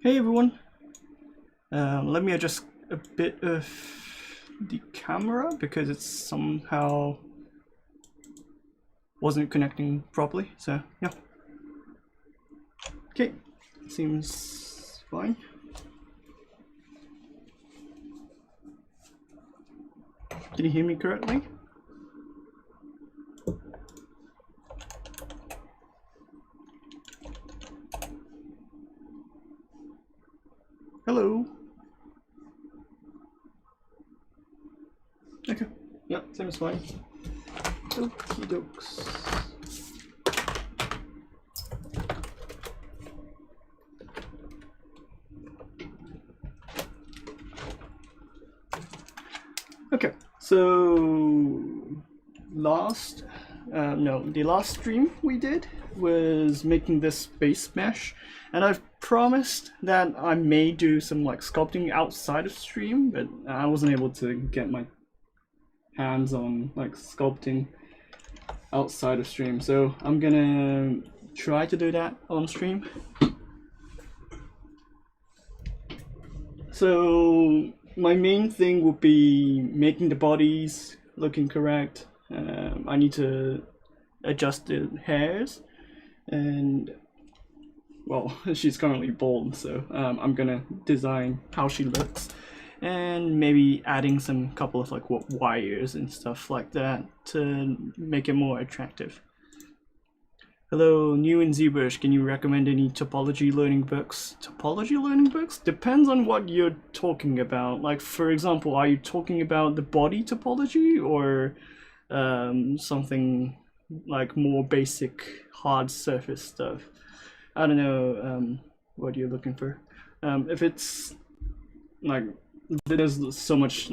Hey everyone, let me adjust a bit of the camera because it somehow wasn't connecting properly, so yeah. Okay, seems fine. Can you hear me correctly? Hello. Okay, yeah, seems fine. Okie dokes. Okay, so the last stream we did was making this base mesh, and I've promised that I may do some like sculpting outside of stream, but I wasn't able to get my hands on like sculpting outside of stream, so I'm gonna try to do that on stream. So my main thing would be making the bodies looking correct. I need to adjust the hairs, and well, she's currently bald, so I'm gonna design how she looks, and maybe adding some couple of like wires and stuff like that to make it more attractive. Hello, new in ZBrush, can you recommend any topology learning books? Topology learning books? Depends on what you're talking about. Like, for example, are you talking about the body topology or something like more basic hard surface stuff? I don't know what you're looking for. If it's like, there's so much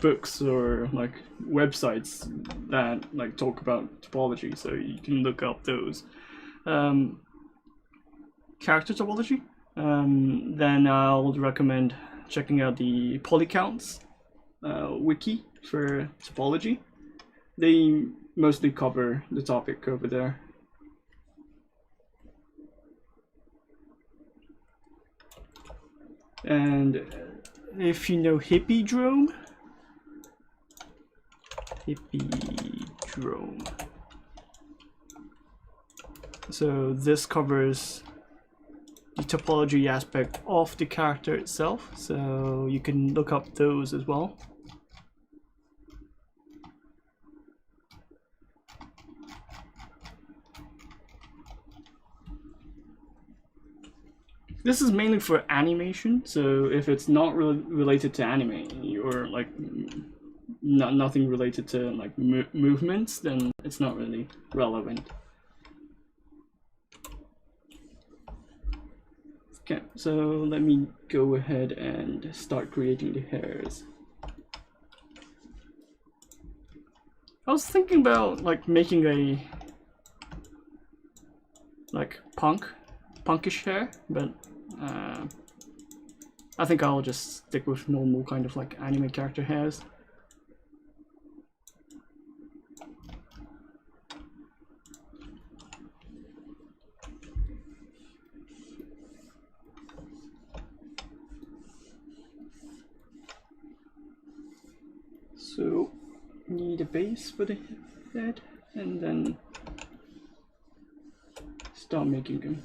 books or like websites that like talk about topology, so you can look up those. Character topology, then I'll recommend checking out the polycounts wiki for topology. They mostly cover the topic over there. And if you know Hippie-drome, so this covers the topology aspect of the character itself, so you can look up those as well. This is mainly for animation, so if it's not related to anime or like nothing related to like movements, then it's not really relevant. Okay, so let me go ahead and start creating the hairs. I was thinking about like making a like punkish hair, but I think I'll just stick with normal kind of like anime character hairs. So need a base for the head, and then start making them.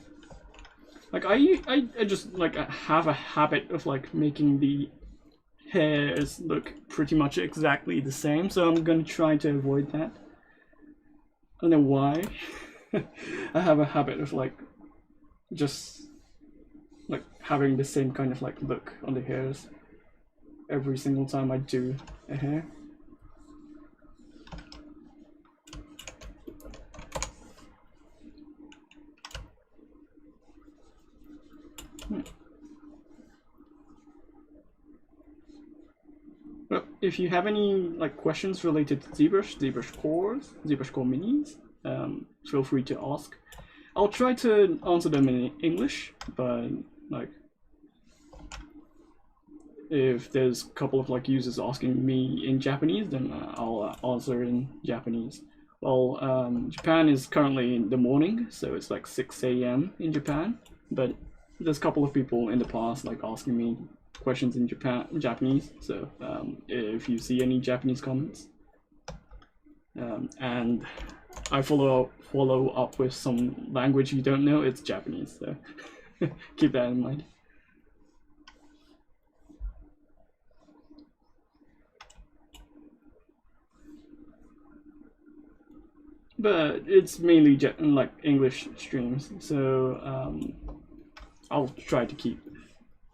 Like I just like have a habit of like making the hairs look pretty much exactly the same, so I'm gonna try to avoid that. I don't know why. I have a habit of like just like having the same kind of like look on the hairs every single time I do a hair. Well, if you have any like questions related to ZBrush, ZBrush cores, ZBrush core minis, feel free to ask. I'll try to answer them in English, but like if there's a couple of like users asking me in Japanese, then I'll answer in Japanese. Well, Japan is currently in the morning, so it's like 6 a.m. in Japan. but there's a couple of people in the past like asking me questions in Japanese. So if you see any Japanese comments, and I follow up with some language you don't know, it's Japanese. So keep that in mind. But it's mainly like English streams, so I'll try to keep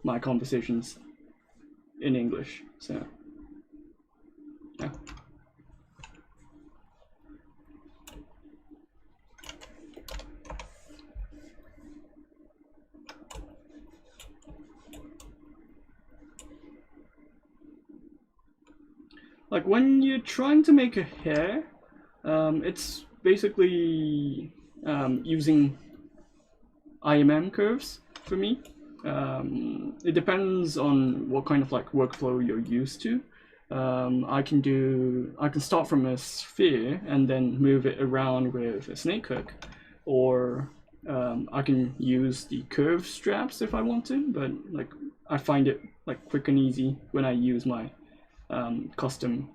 my conversations in English. So yeah. Like when you're trying to make a hair, it's basically using IMM curves for me. It depends on what kind of like workflow you're used to. I can start from a sphere and then move it around with a snake hook, or I can use the curve straps if I want to. But like I find it like quick and easy when I use my custom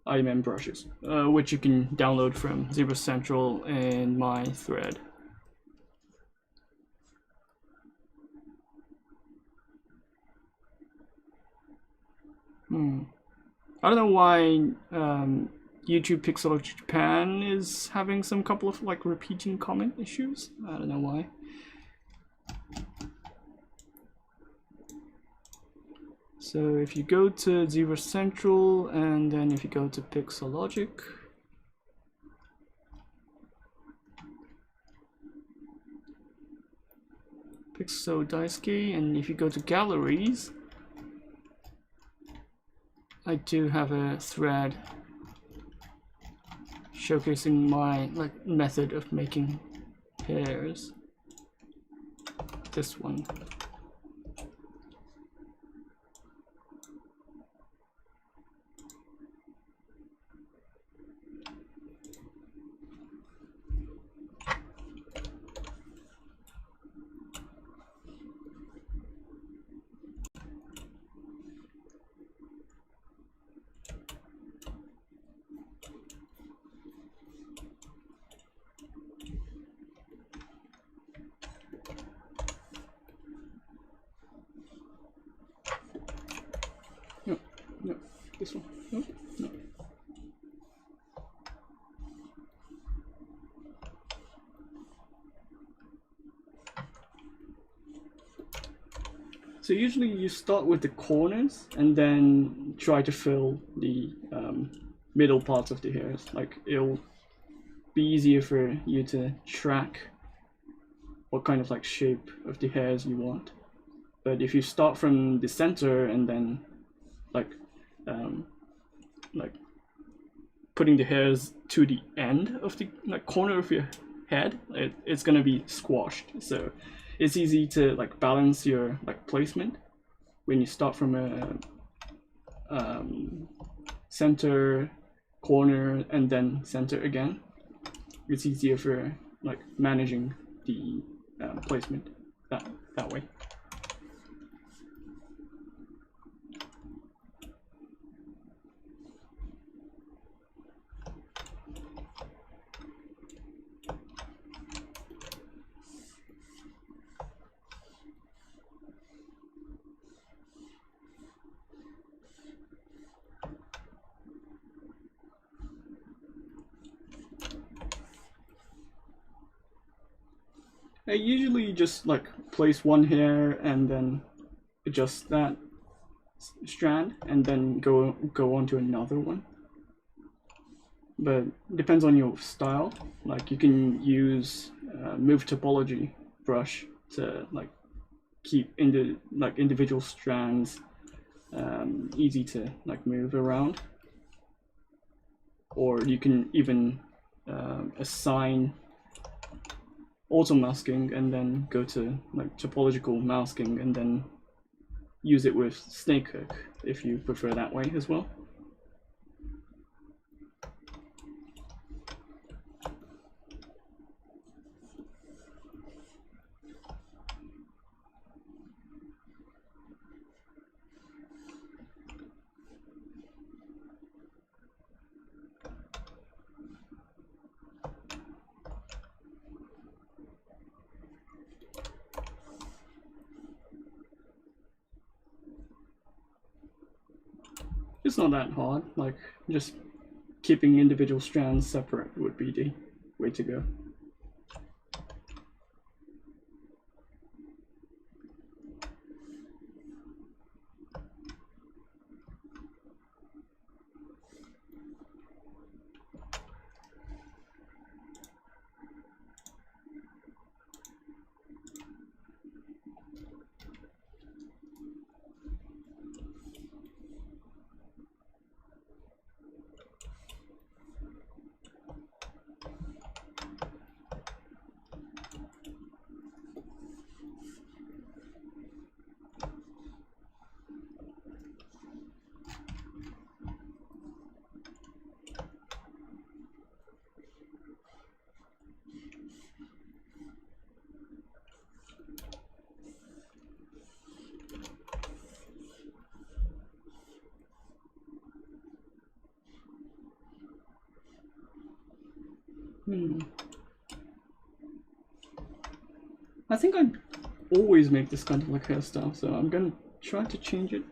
IMM brushes, which you can download from ZBrush Central in my thread. I don't know why YouTube Pixologic Japan is having some couple of like repeating comment issues. I don't know why. So if you go to ZBrush Central and then if you go to Pixologic, Daisuke, and if you go to galleries, I do have a thread showcasing my like method of making hairs. This one. No, this one. No, no. So usually you start with the corners and then try to fill the middle parts of the hairs. Like it'll be easier for you to track what kind of like shape of the hairs you want. But if you start from the center and then like putting the hairs to the end of the like corner of your head, it's gonna be squashed. So it's easy to like balance your like placement when you start from a center, corner, and then center again. It's easier for like managing the placement that way. I usually just like place one hair and then adjust that strand and then go on to another one. But it depends on your style. Like you can use move topology brush to like keep individual strands easy to like move around, or you can even assign auto masking and then go to like topological masking and then use it with snake hook if you prefer that way as well. It's not that hard, like just keeping individual strands separate would be the way to go. I think I always make this kind of like hairstyle, so I'm gonna try to change it.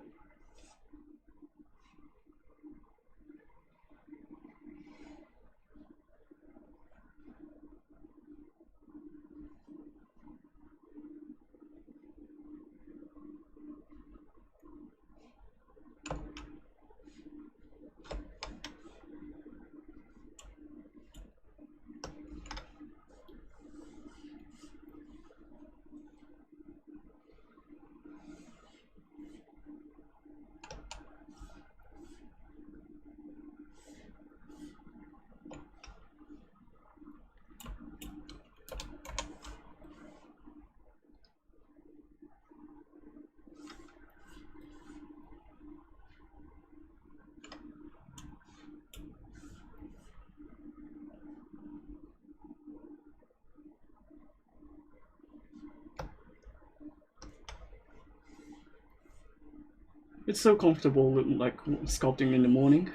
It's so comfortable, like sculpting in the morning.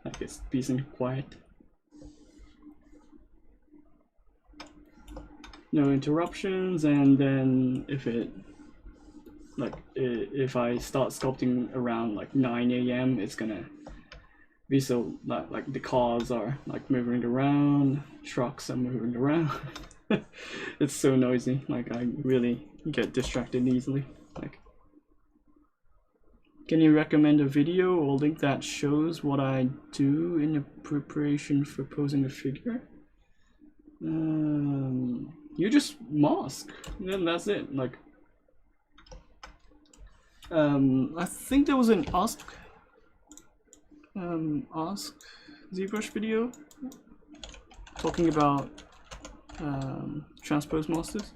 Like it's peace and quiet. No interruptions, and then if I start sculpting around like 9 AM, it's gonna be so like the cars are like moving around, trucks are moving around. It's so noisy. Like I really get distracted easily. Like, can you recommend a video or link that shows what I do in the preparation for posing a figure? You just mask, then that's it. Like, I think there was an ask ZBrush video talking about transpose masters.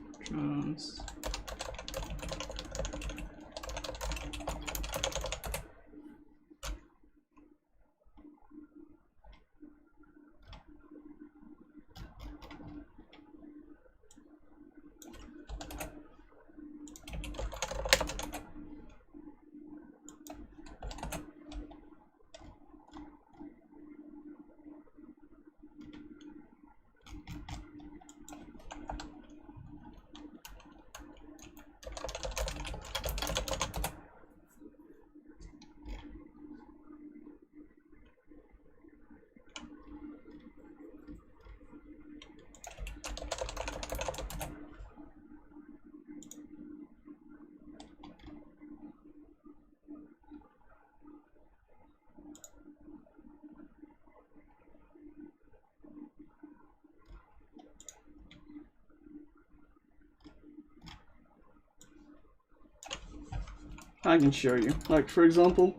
I can show you. Like, for example,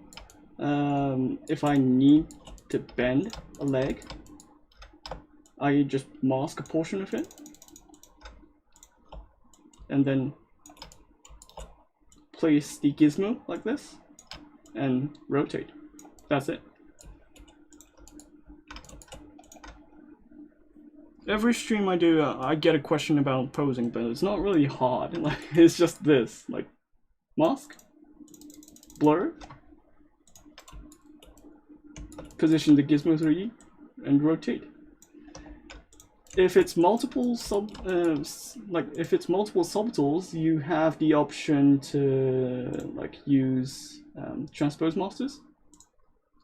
if I need to bend a leg, I just mask a portion of it and then place the gizmo like this and rotate. That's it. Every stream I do, I get a question about posing, but it's not really hard. Like, it's just this, like, mask, blur, position the gizmo 3D, and rotate. If it's multiple subtools, you have the option to like use transpose masters.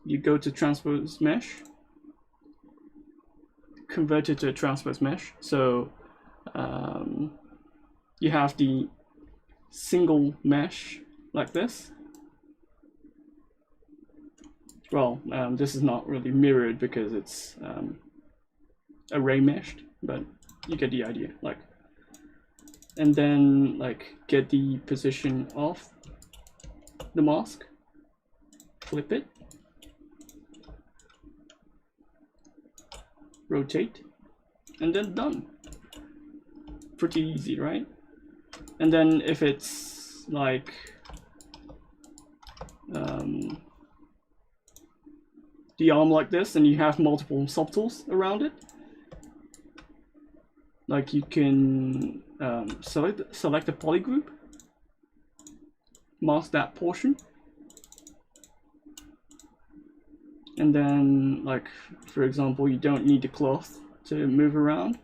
you go to Transpose Mesh, convert it to a Transpose Mesh. So you have the single mesh like this. Well, this is not really mirrored because it's array meshed, but you get the idea. Like, and then like get the position of the mask, flip it, rotate, and then done. Pretty easy, right? And then if it's like the arm like this and you have multiple subtools around it, like you can select a poly group, mask that portion, and then like for example you don't need the cloth to move around,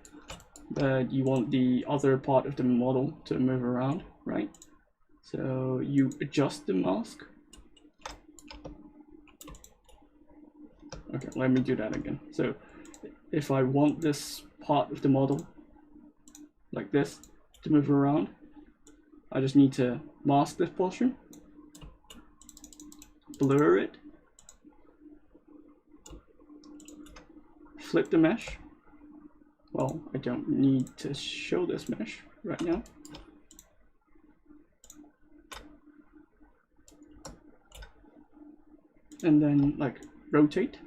but you want the other part of the model to move around, right? So you adjust the mask. Okay, let me do that again. So if I want this part of the model like this to move around, I just need to mask this portion, blur it, flip the mesh. Well, I don't need to show this mesh right now. And then like rotate.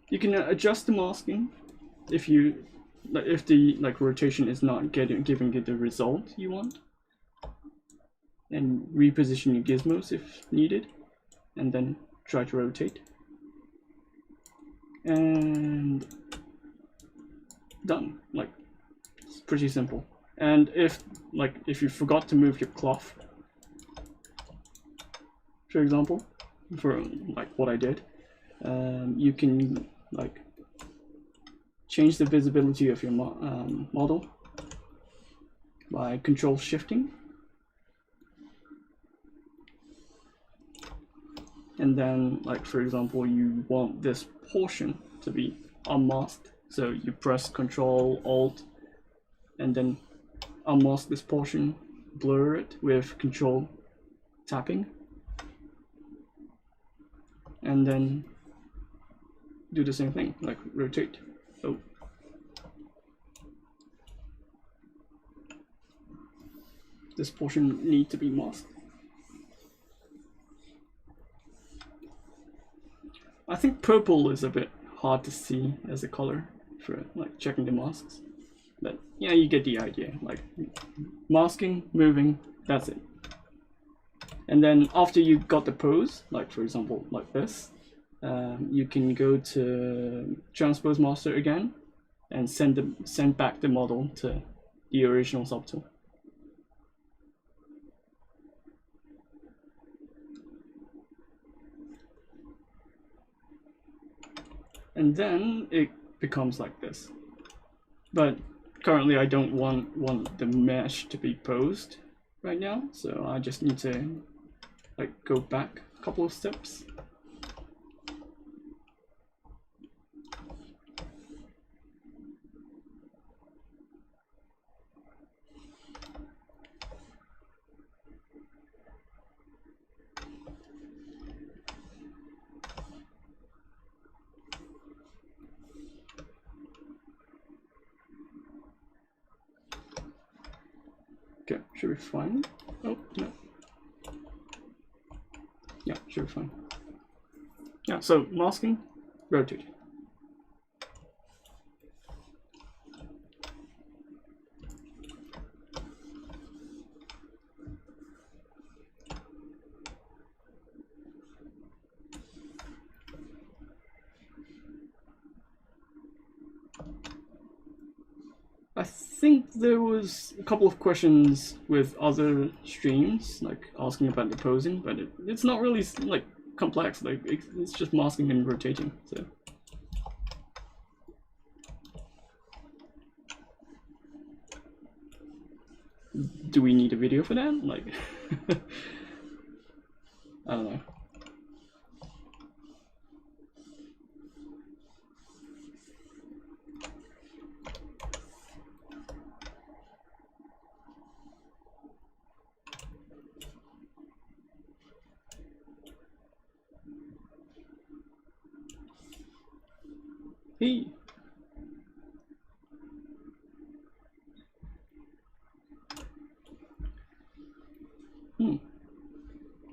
You can adjust the masking if the like rotation is not giving you the result you want, and reposition your gizmos if needed, and then try to rotate. And done. Like, it's pretty simple. And if you forgot to move your cloth, for example, for like what I did, you can like change the visibility of your model by control shifting, and then like for example you want this portion to be unmasked, so you press Control Alt and then unmask this portion, blur it with Control tapping, and then do the same thing, like rotate. Oh, this portion needs to be masked. I think purple is a bit hard to see as a color for like checking the masks, but yeah, you get the idea. Like masking, moving, that's it. And then after you got the pose, like for example like this, you can go to Transpose Master again and send back the model to the original subtool. And then it becomes like this. But currently I don't want the mesh to be posed right now, so I just need to like go back a couple of steps. Okay, should be fine. Oh, no. Yeah, should be fine. Yeah, so masking, rotate. I think there was a couple of questions with other streams, like asking about the posing, but it's not really like complex. Like it's just masking and rotating. So do we need a video for that? Like, I don't know. Hey.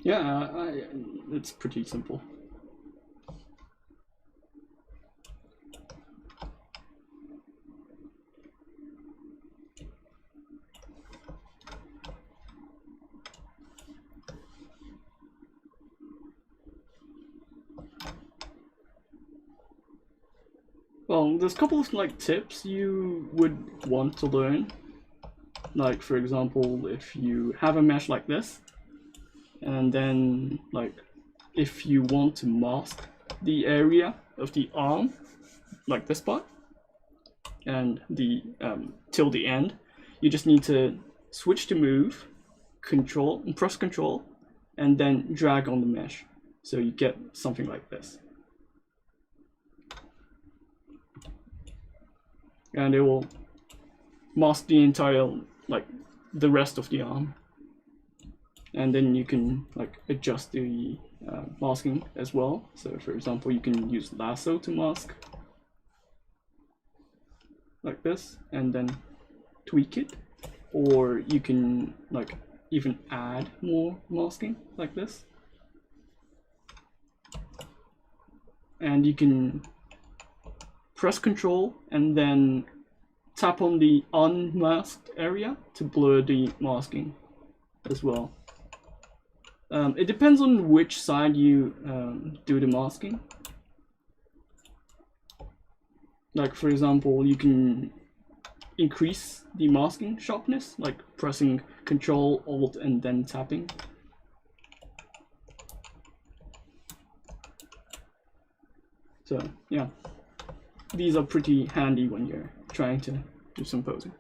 Yeah, it's pretty simple. Well, there's a couple of like tips you would want to learn. Like, for example, if you have a mesh like this, and then like if you want to mask the area of the arm, like this part, and the till the end, you just need to switch to move, press control, and then drag on the mesh, so you get something like this. And it will mask the entire, like, the rest of the arm. And then you can like adjust the masking as well. So for example, you can use lasso to mask like this and then tweak it, or you can like even add more masking like this. And you can press control and then tap on the unmasked area to blur the masking as well. It depends on which side you do the masking. Like, for example, you can increase the masking sharpness, like pressing Control, Alt, and then tapping. So yeah, these are pretty handy when you're trying to do some posing.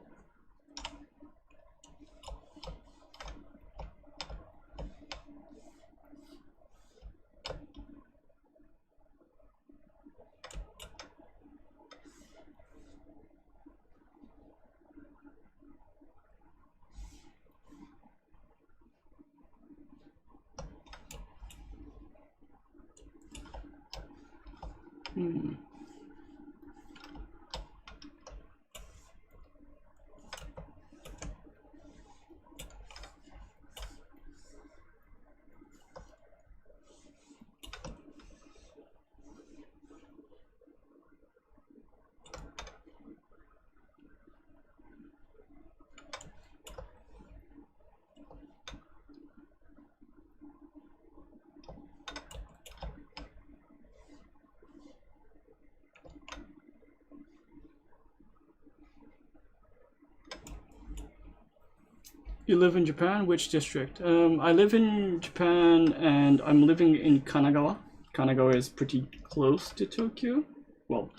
You live in Japan? Which district? I live in Japan and I'm living in Kanagawa. Kanagawa is pretty close to Tokyo. Well,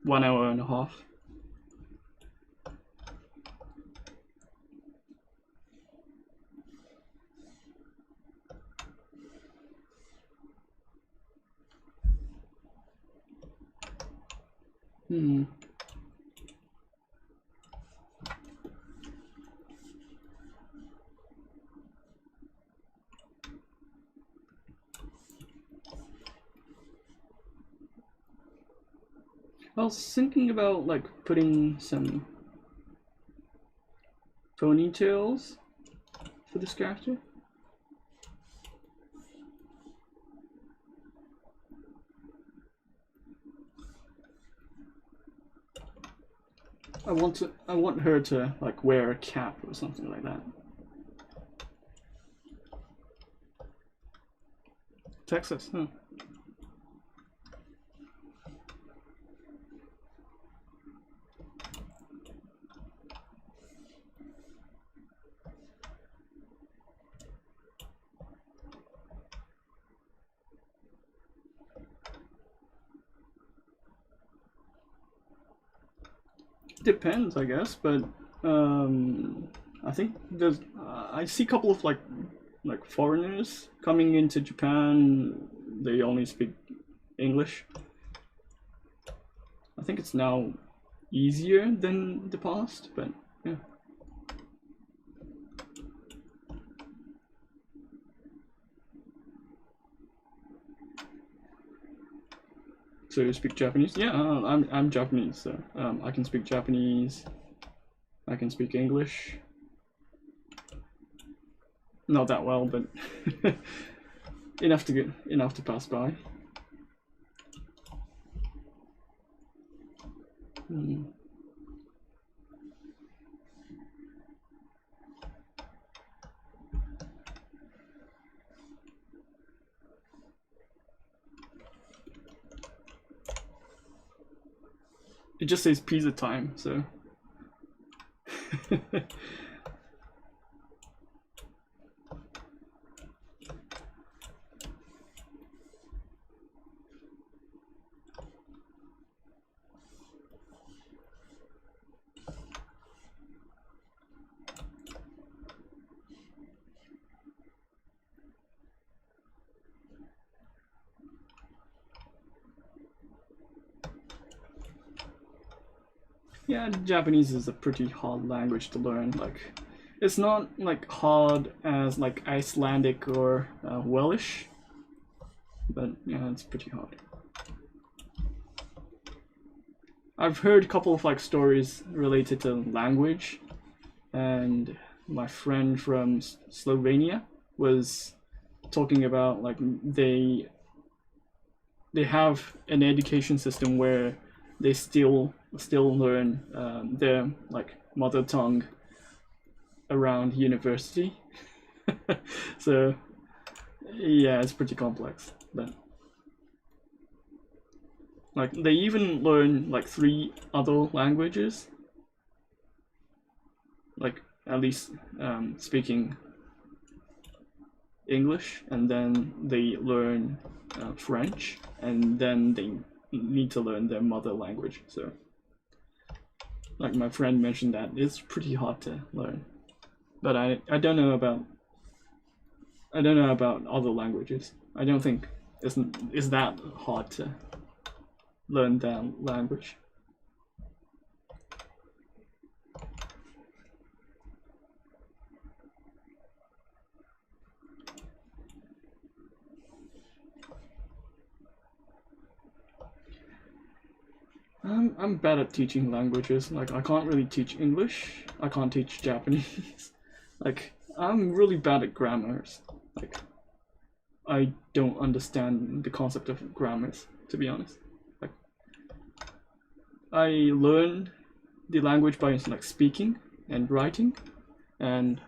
1 hour and a half. I was thinking about like putting some ponytails for this character. I want her to like wear a cap or something like that. Texas, huh? Depends, I guess, but I think there's I see a couple of like foreigners coming into Japan. They only speak English. I think it's now easier than the past, but yeah. So you speak Japanese? Yeah, I'm Japanese, so I can speak Japanese. I can speak English. Not that well, but enough to pass by. It just says pizza time, so. Yeah, Japanese is a pretty hard language to learn. Like, it's not like hard as like Icelandic or Welsh, but yeah, it's pretty hard. I've heard a couple of like stories related to language, and my friend from Slovenia was talking about like they have an education system where they still learn their like mother tongue around university. So yeah, it's pretty complex, but like they even learn like 3 other languages, like at least speaking English, and then they learn French, and then they need to learn their mother language. So like my friend mentioned that it's pretty hard to learn, but I don't know about other languages. I don't think it's that hard to learn that language. I'm bad at teaching languages. Like, I can't really teach English. I can't teach Japanese. Like, I'm really bad at grammars. Like, I don't understand the concept of grammars, to be honest. Like, I learned the language by like speaking and writing, and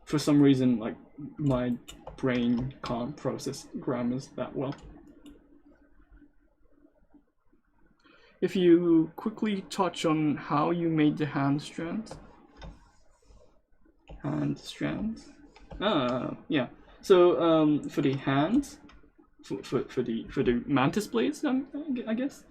for some reason, like, my brain can't process grammars that well. If you quickly touch on how you made the hand strands. Yeah. So for the hands, for the mantis blades, I guess.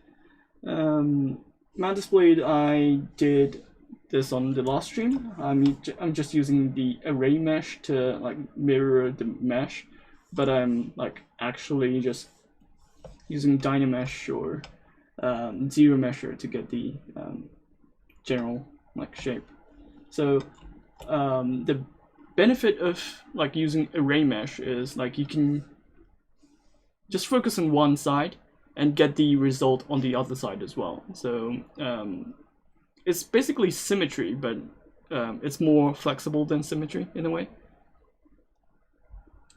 Mantis blade, I did this on the last stream. I'm just using the array mesh to like mirror the mesh, but I'm like actually just using Dynamesh or zero mesher to get the general like shape. So the benefit of like using array mesh is like you can just focus on one side and get the result on the other side as well. So it's basically symmetry, but it's more flexible than symmetry in a way.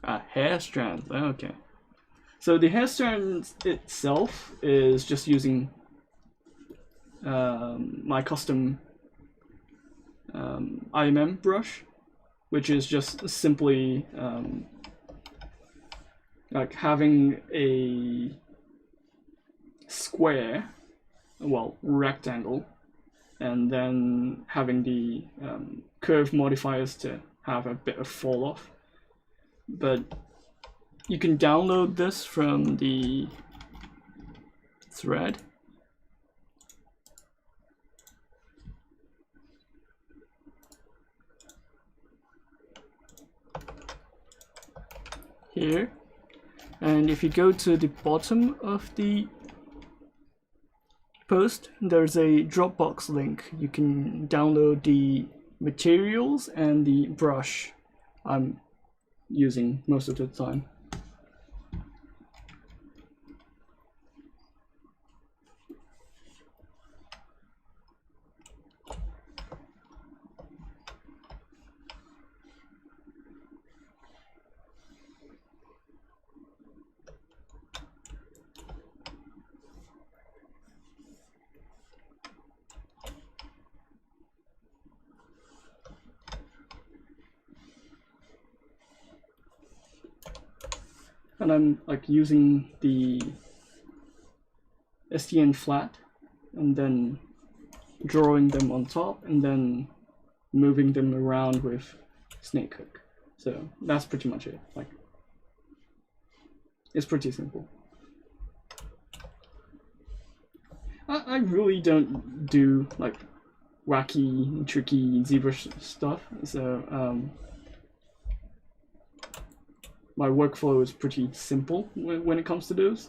Hair strands, okay. So the hair strand itself is just using my custom IMM brush, which is just simply like having a square, well, rectangle, and then having the curve modifiers to have a bit of fall off. But you can download this from the thread. here, and if you go to the bottom of the post, there's a Dropbox link. You can download the materials and the brush I'm using most of the time. And I'm like using the STN flat and then drawing them on top and then moving them around with snake hook. So that's pretty much it. Like, it's pretty simple. I really don't do like wacky, tricky ZBrush stuff. So my workflow is pretty simple when it comes to those.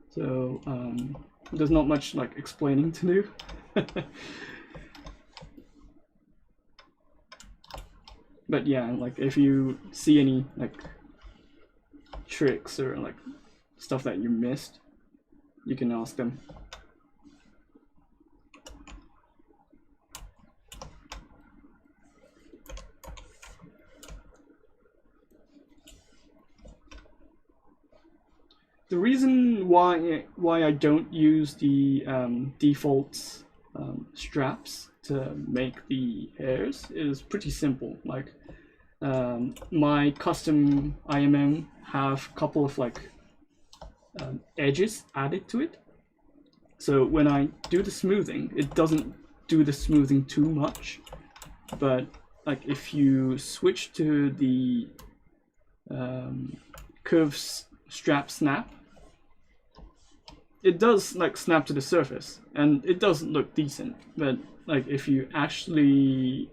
So there's not much like explaining to do. But yeah, like if you see any like tricks or like stuff that you missed, you can ask them. The reason why I don't use the default straps to make the hairs is pretty simple. Like my custom IMM have a couple of like edges added to it. So when I do the smoothing, it doesn't do the smoothing too much. But like if you switch to the curve strap snap, it does like snap to the surface and it does look decent. But like if you actually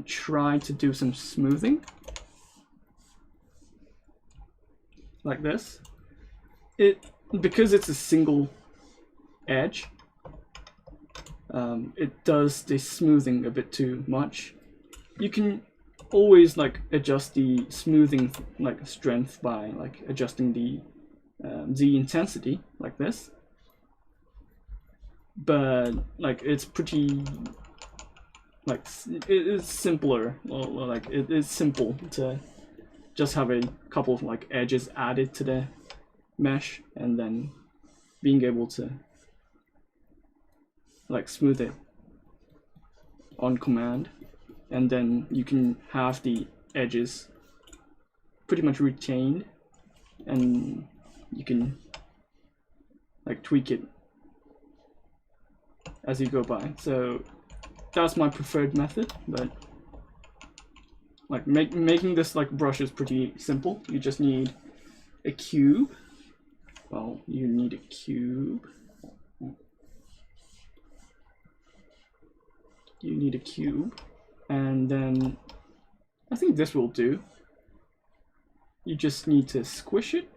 try to do some smoothing like this, because it's a single edge, it does the smoothing a bit too much. You can always like adjust the smoothing like strength by like adjusting the intensity like this, but like it's pretty like it's simpler, or like it's simple to just have a couple of like edges added to the mesh and then being able to like smooth it on command, and then you can have the edges pretty much retained and you can like tweak it as you go by. So that's my preferred method, but like making this like brush is pretty simple. You just need a cube. Well, you need a cube. You need a cube, and then I think this will do. You just need to squish it.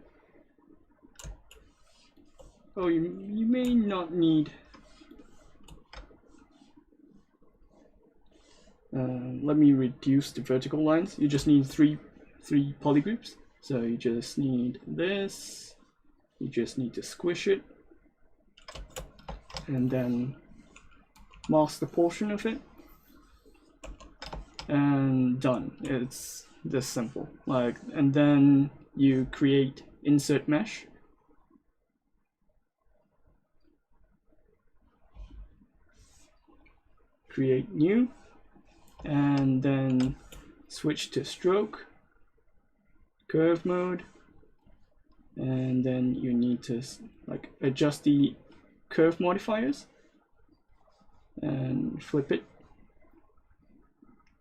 Oh, you may not need. Let me reduce the vertical lines. You just need three polygroups. So you just need this. You just need to squish it, and then mask the portion of it, and done. It's this simple. Like, and then you create insert mesh. Create new, and then switch to stroke, curve mode, and then you need to like adjust the curve modifiers and flip it.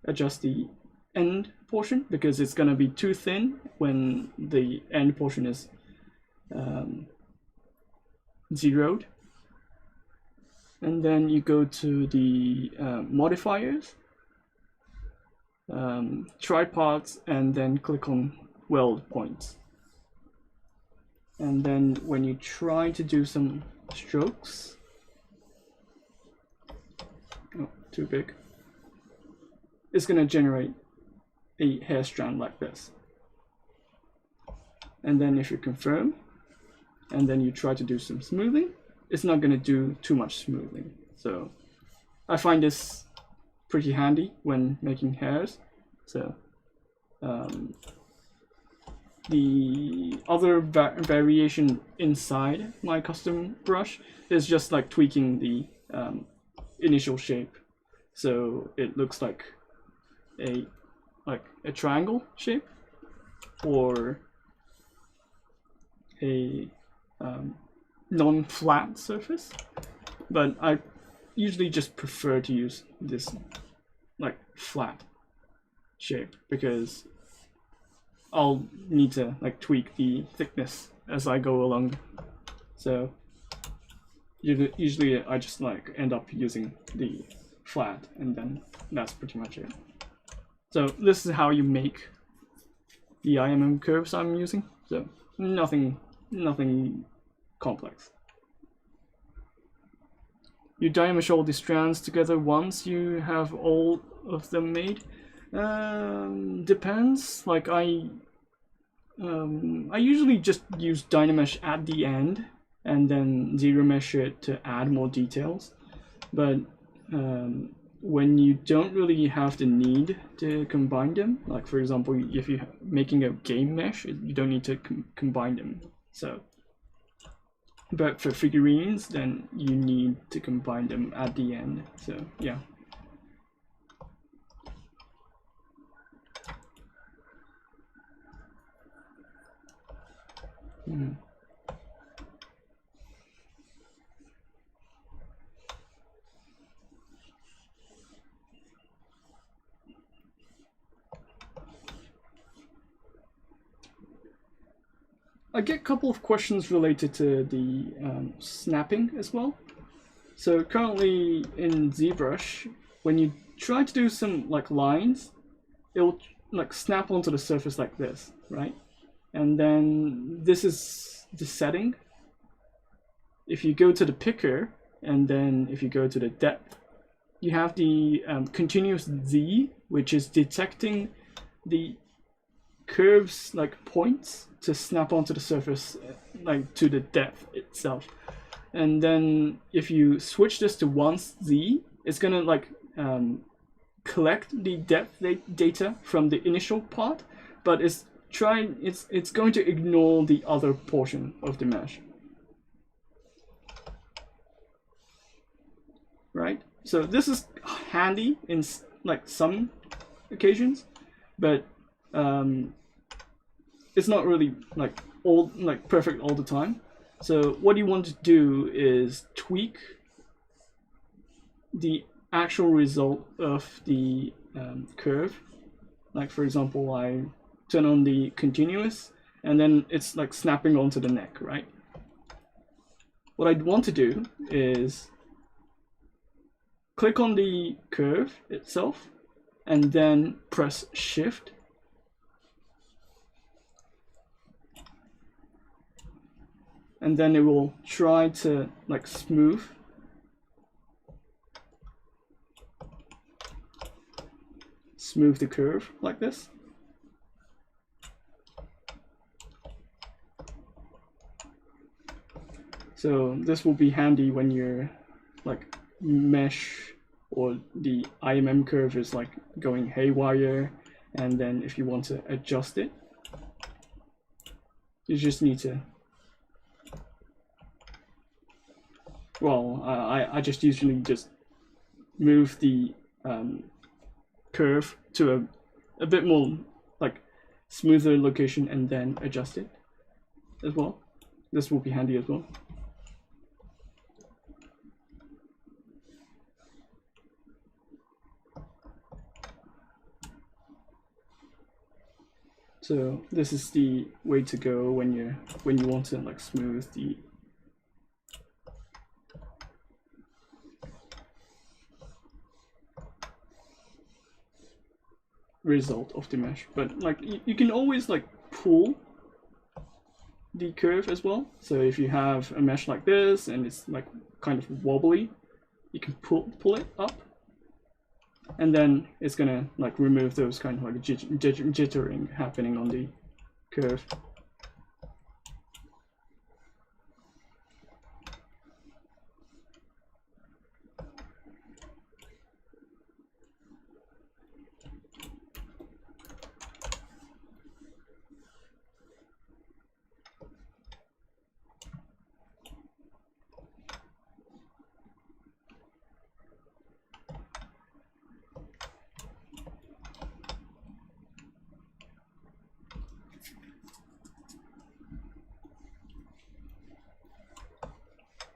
Adjust the end portion because it's going to be too thin when the end portion is zeroed. And then you go to the modifiers tripods and then click on weld points. And then when you try to do some strokes, oh, too big, it's going to generate a hair strand like this. And then if you confirm, and then you try to do some smoothing, it's not going to do too much smoothing. So I find this pretty handy when making hairs. So the other variation inside my custom brush is just like tweaking the initial shape, so it looks like a triangle shape or a non-flat surface. But I usually just prefer to use this like flat shape because I'll need to like tweak the thickness as I go along. So usually I just like end up using the flat, and then that's pretty much it. So this is how you make the IMM curves I'm using. So nothing complex. You dye mesh all the strands together once you have all of them made. Depends. Like I usually just use Dynamesh at the end and then ZBrush it to add more details. But when you don't really have the need to combine them, like for example, if you're making a game mesh, you don't need to combine them. So, but for figurines, then you need to combine them at the end. So yeah. I get a couple of questions related to the snapping as well. So currently in ZBrush, when you try to do some like lines, it will like snap onto the surface like this, right? And then this is the setting. If you go to the picker, and then if you go to the depth, you have the continuous Z, which is detecting the curves like points to snap onto the surface, like to the depth itself. And then if you switch this to once Z, it's gonna like collect the depth data from the initial part, but it's going to ignore the other portion of the mesh. Right? So this is handy in like some occasions, but it's not really like perfect all the time. So what you want to do is tweak the actual result of the curve. Like for example, I turn on the continuous, and then it's like snapping onto the neck, right? What I'd want to do is click on the curve itself, and then press Shift. And then it will try to like smooth the curve like this. So this will be handy when you're like mesh or the IMM curve is like going haywire, and then if you want to adjust it, you just need to, well, I just usually just move the curve to a bit more like smoother location and then adjust it as well. This will be handy as well. So this is the way to go when you want to like smooth the result of the mesh. But like you can always like pull the curve as well. So if you have a mesh like this and it's like kind of wobbly, you can pull it up, and then it's gonna like remove those kind of like jittering happening on the curve.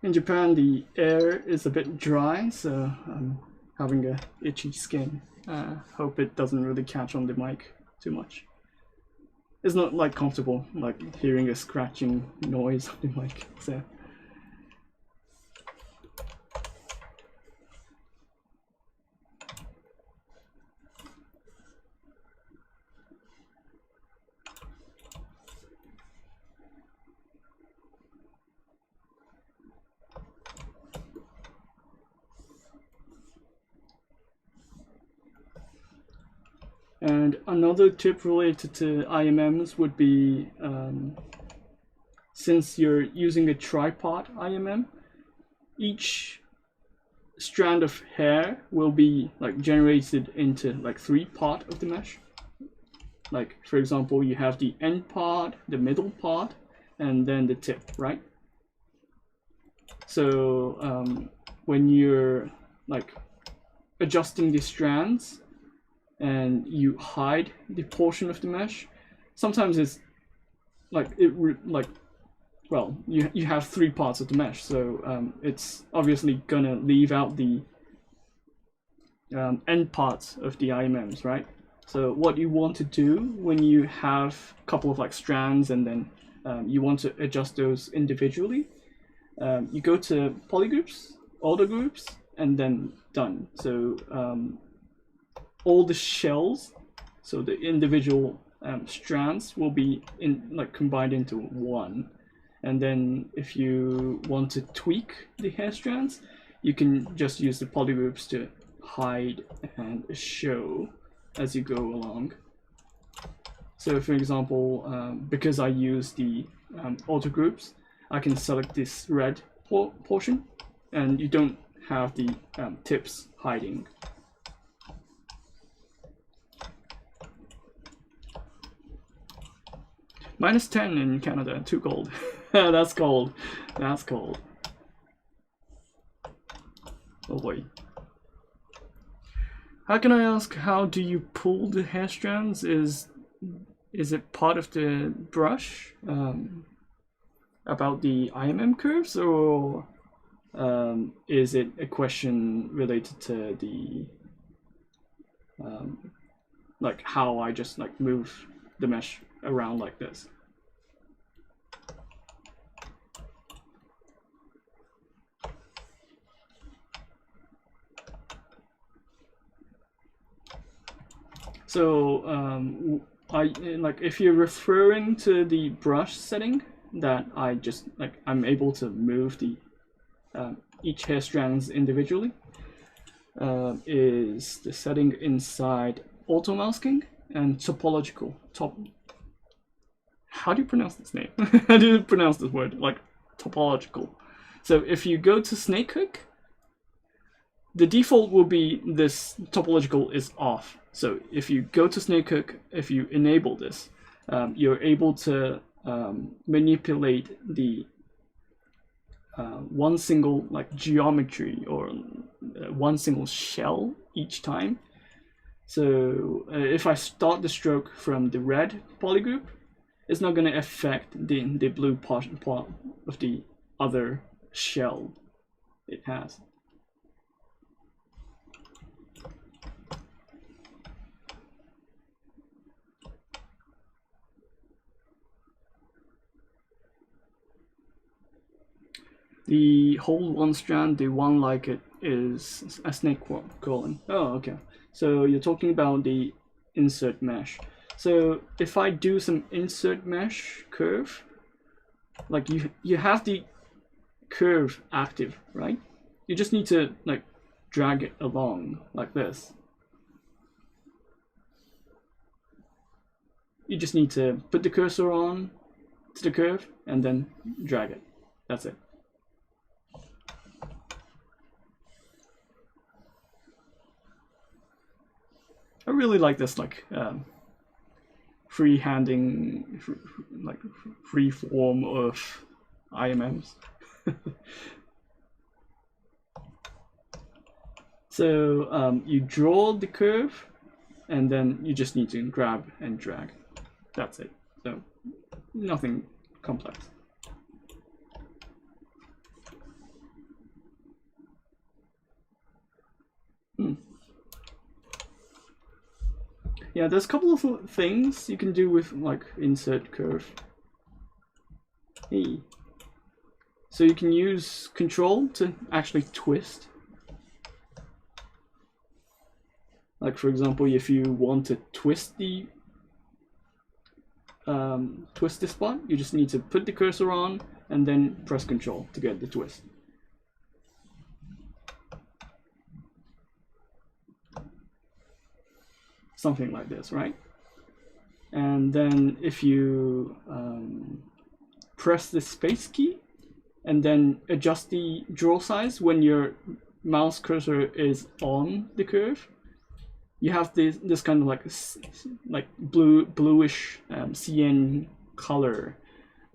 In Japan, the air is a bit dry, so I'm having a itchy skin. Hope it doesn't really catch on the mic too much. It's not like comfortable, like hearing a scratching noise on the mic. So. And another tip related to IMMs would be, since you're using a tripod IMM, each strand of hair will be like generated into like 3 parts of the mesh. Like for example, you have the end part, the middle part, and then the tip, right? So when you're like adjusting the strands and you hide the portion of the mesh, sometimes it's like well, you have 3 parts of the mesh, so it's obviously gonna leave out the end parts of the IMMs, right? So what you want to do when you have a couple of like strands and then you want to adjust those individually, you go to polygroups, auto groups, and then done. So all the shells, so the individual strands will be combined into one. And then if you want to tweak the hair strands, you can just use the polygroups to hide and show as you go along. So for example, because I use the auto groups, I can select this red portion, and you don't have the tips hiding. -10 in Canada, too cold. That's cold. That's cold. Oh boy. How can I ask, how do you pull the hair strands? Is it part of the brush about the IMM curves, or is it a question related to the like how I just like move the mesh around like this? So if you're referring to the brush setting that I'm able to move the each hair strands individually, is the setting inside auto masking and topological. How do you pronounce this name? How do you pronounce this word? Like topological. So if you go to Snakehook, the default will be this topological is off. So if you go to Snakehook, if you enable this, you're able to manipulate the one single like geometry or one single shell each time. So if I start the stroke from the red polygroup, it's not going to affect the blue part of the other shell it has. The whole one strand, the one like it, is a snake crawling. Oh, okay. So you're talking about the insert mesh. So if I do some insert mesh curve, like you have the curve active, right? You just need to like drag it along like this. You just need to put the cursor on to the curve and then drag it. That's it. I really like this like free-handing, like free form of IMMs. So you draw the curve and then you just need to grab and drag. That's it. So nothing complex. Yeah, there's a couple of things you can do with like insert curve. Hey. So you can use control to actually twist. Like for example, if you want to twist the twist this spot, you just need to put the cursor on and then press control to get the twist. Something like this, right? And then if you press the space key and then adjust the draw size when your mouse cursor is on the curve, you have this kind of like bluish cyan color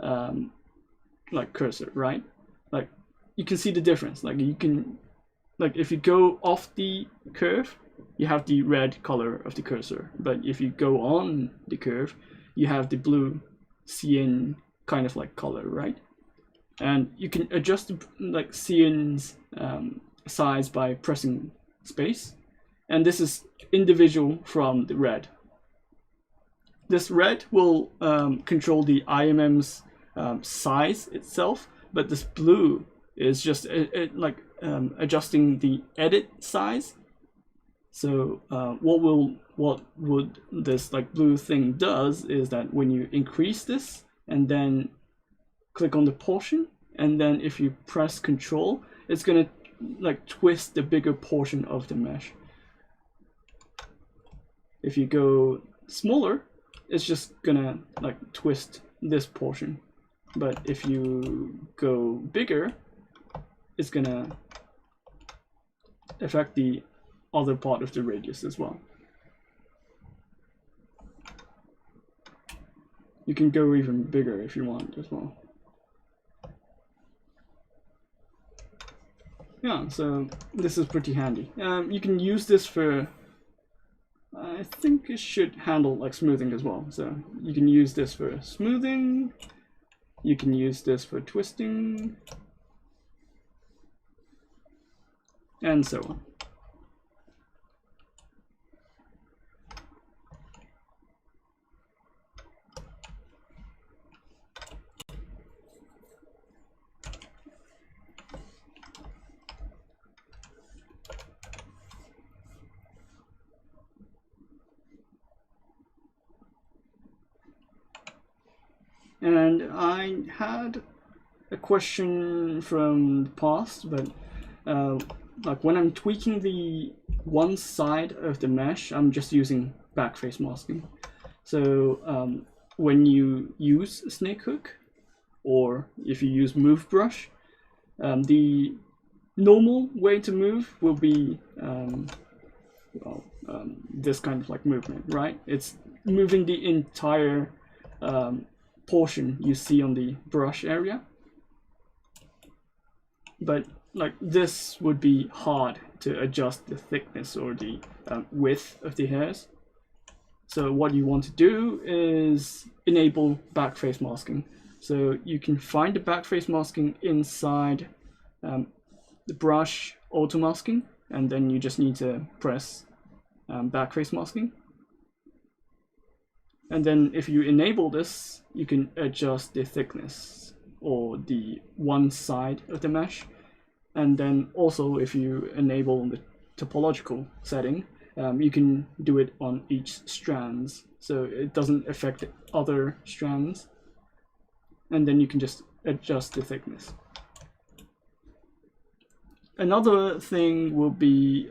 like cursor, right? Like you can see the difference. Like you can, like if you go off the curve, you have the red color of the cursor, but if you go on the curve, you have the blue cyan kind of like color, right? And you can adjust the, like cyan's size by pressing space, and this is individual from the red. This red will control the IMM's size itself, but this blue is just adjusting the edit size. So what would this like blue thing does is that when you increase this and then click on the portion, and then if you press control, it's gonna like twist the bigger portion of the mesh. If you go smaller, it's just gonna like twist this portion. But if you go bigger, it's gonna affect the other part of the radius as well. You can go even bigger if you want as well. Yeah, so this is pretty handy. You can use this for, I think it should handle like smoothing as well. So you can use this for smoothing, you can use this for twisting, and so on. And I had a question from the past, but like when I'm tweaking the one side of the mesh, I'm just using backface masking. So when you use snake hook, or if you use move brush, the normal way to move will be this kind of like movement, right? It's moving the entire portion you see on the brush area, but like this would be hard to adjust the thickness or the width of the hairs. So what you want to do is enable backface masking. So you can find the backface masking inside the brush auto masking, and then you just need to press backface masking. And then if you enable this, you can adjust the thickness or the one side of the mesh. And then also if you enable the topological setting, you can do it on each strands, so it doesn't affect other strands, and then you can just adjust the thickness. Another thing will be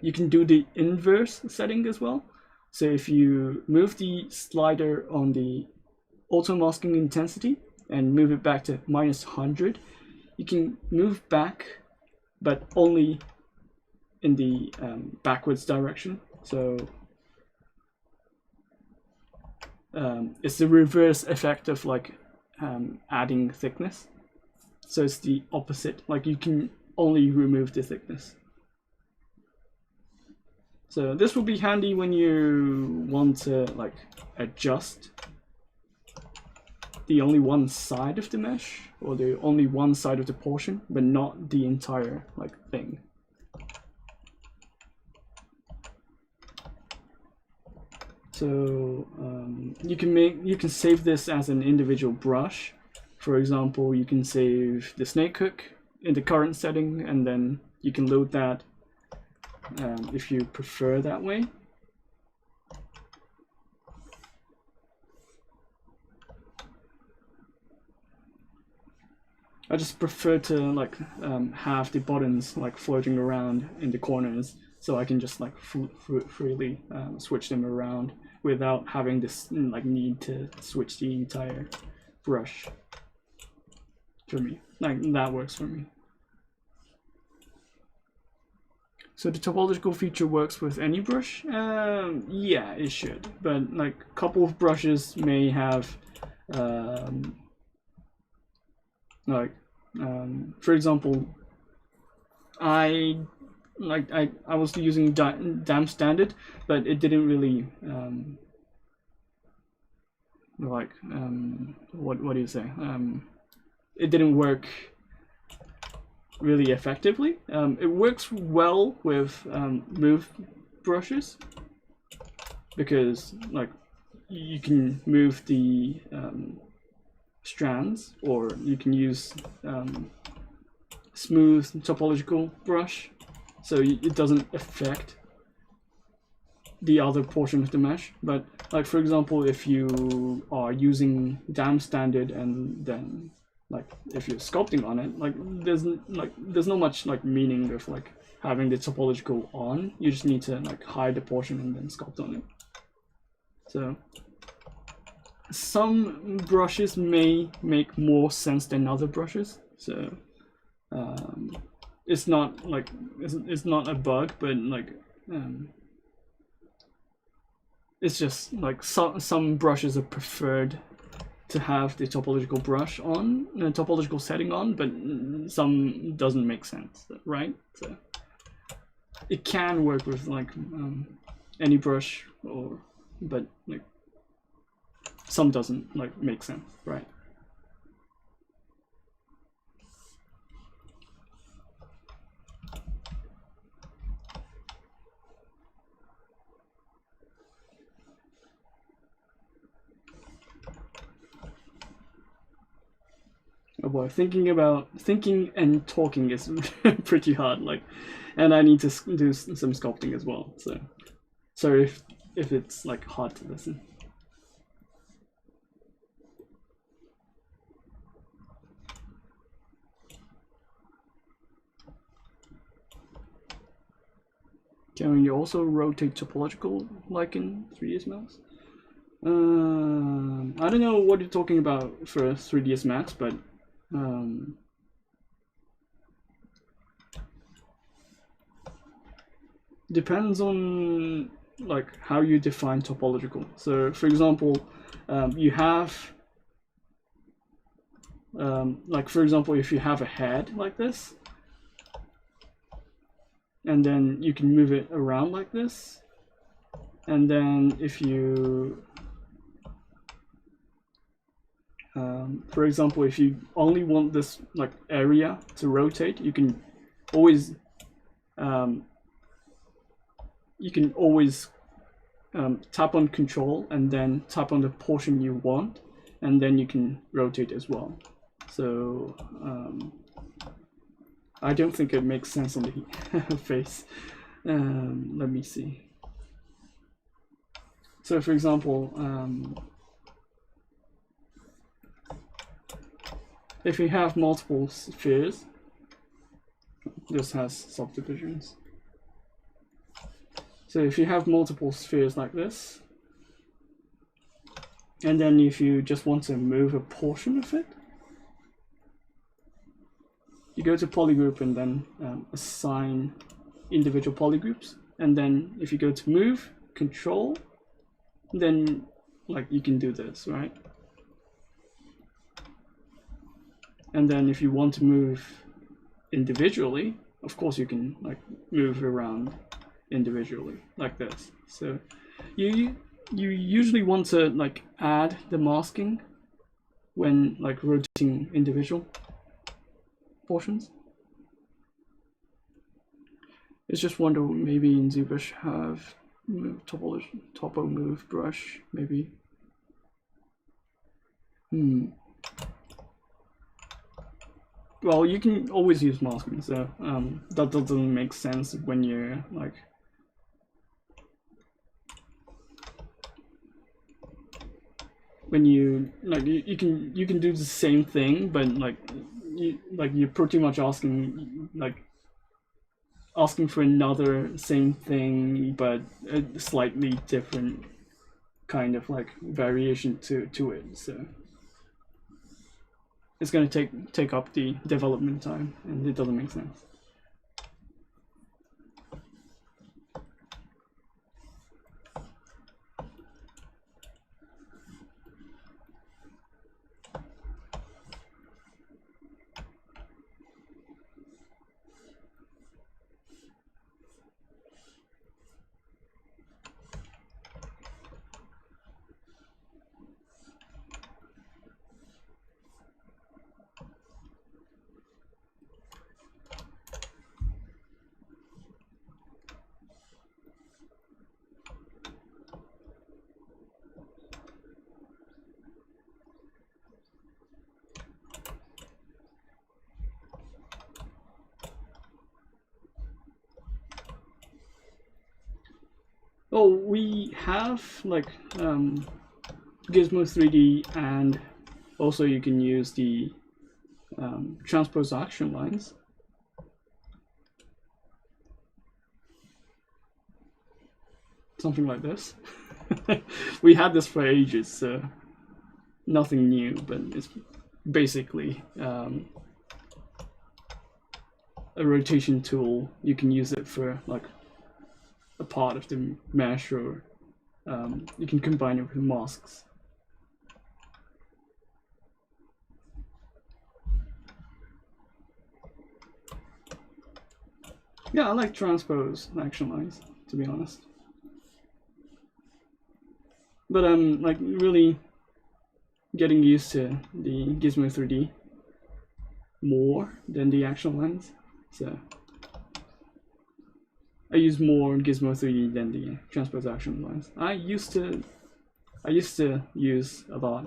you can do the inverse setting as well. So if you move the slider on the auto masking intensity and move it back to -100, you can move back, but only in the backwards direction. So it's the reverse effect of like adding thickness. So it's the opposite. Like you can only remove the thickness. So this will be handy when you want to like adjust the only one side of the mesh, or the only one side of the portion, but not the entire like thing. So you can save this as an individual brush. For example, you can save the snake hook in the current setting, and then you can load that if you prefer that way. I just prefer to like have the buttons like floating around in the corners, so I can just like freely switch them around without having this like need to switch the entire brush. For me, like that works for me. So the topological feature works with any brush? Yeah, it should, but like a couple of brushes may have for example, I was using damp standard, but it didn't really what do you say? It didn't work really effectively. It works well with move brushes, because like you can move the strands, or you can use smooth topological brush, so it doesn't affect the other portion of the mesh. But like for example, if you are using damp standard and then like if you're sculpting on it, like there's not much like meaning of like having the topological on. You just need to like hide the portion and then sculpt on it. So some brushes may make more sense than other brushes, so it's not like it's not a bug, but like it's just like some brushes are preferred to have the topological brush on, the topological setting on, but some doesn't make sense, right? So it can work with like any brush, or but like some doesn't like make sense, right? Oh boy, thinking and talking is pretty hard, like, and I need to do some sculpting as well, so sorry if it's like hard to listen. Can you also rotate topological like in 3ds Max? I don't know what you're talking about for 3ds Max, but depends on like how you define topological. So for example, you have like for example, if you have a head like this, and then you can move it around like this, and then if you for example, if you only want this like area to rotate, you can always tap on Control and then tap on the portion you want, and then you can rotate as well. So I don't think it makes sense on the face. Let me see. So for example, if you have multiple spheres, this has subdivisions. So if you have multiple spheres like this, and then if you just want to move a portion of it, you go to polygroup and then assign individual polygroups, and then if you go to move, control, then like you can do this, right? And then if you want to move individually, of course you can like move around individually like this. So you usually want to like add the masking when like rotating individual portions. It's just wonder maybe in ZBrush have topo move brush maybe. Well, you can always use masking, so that doesn't make sense when you're like you can do the same thing, but you're pretty much asking for another same thing, but a slightly different kind of like variation to it. So it's going to take up the development time, and it doesn't make sense. Oh, we have like Gizmo 3D, and also you can use the Transpose action lines. Something like this. We had this for ages, so nothing new, but it's basically a rotation tool. You can use it for like a part of the mesh, or you can combine it with masks. Yeah, I like Transpose action lines, to be honest. But I'm like really getting used to the Gizmo 3D more than the action lines, so I use more Gizmo 3D than the Transpose action lines. I used to use a lot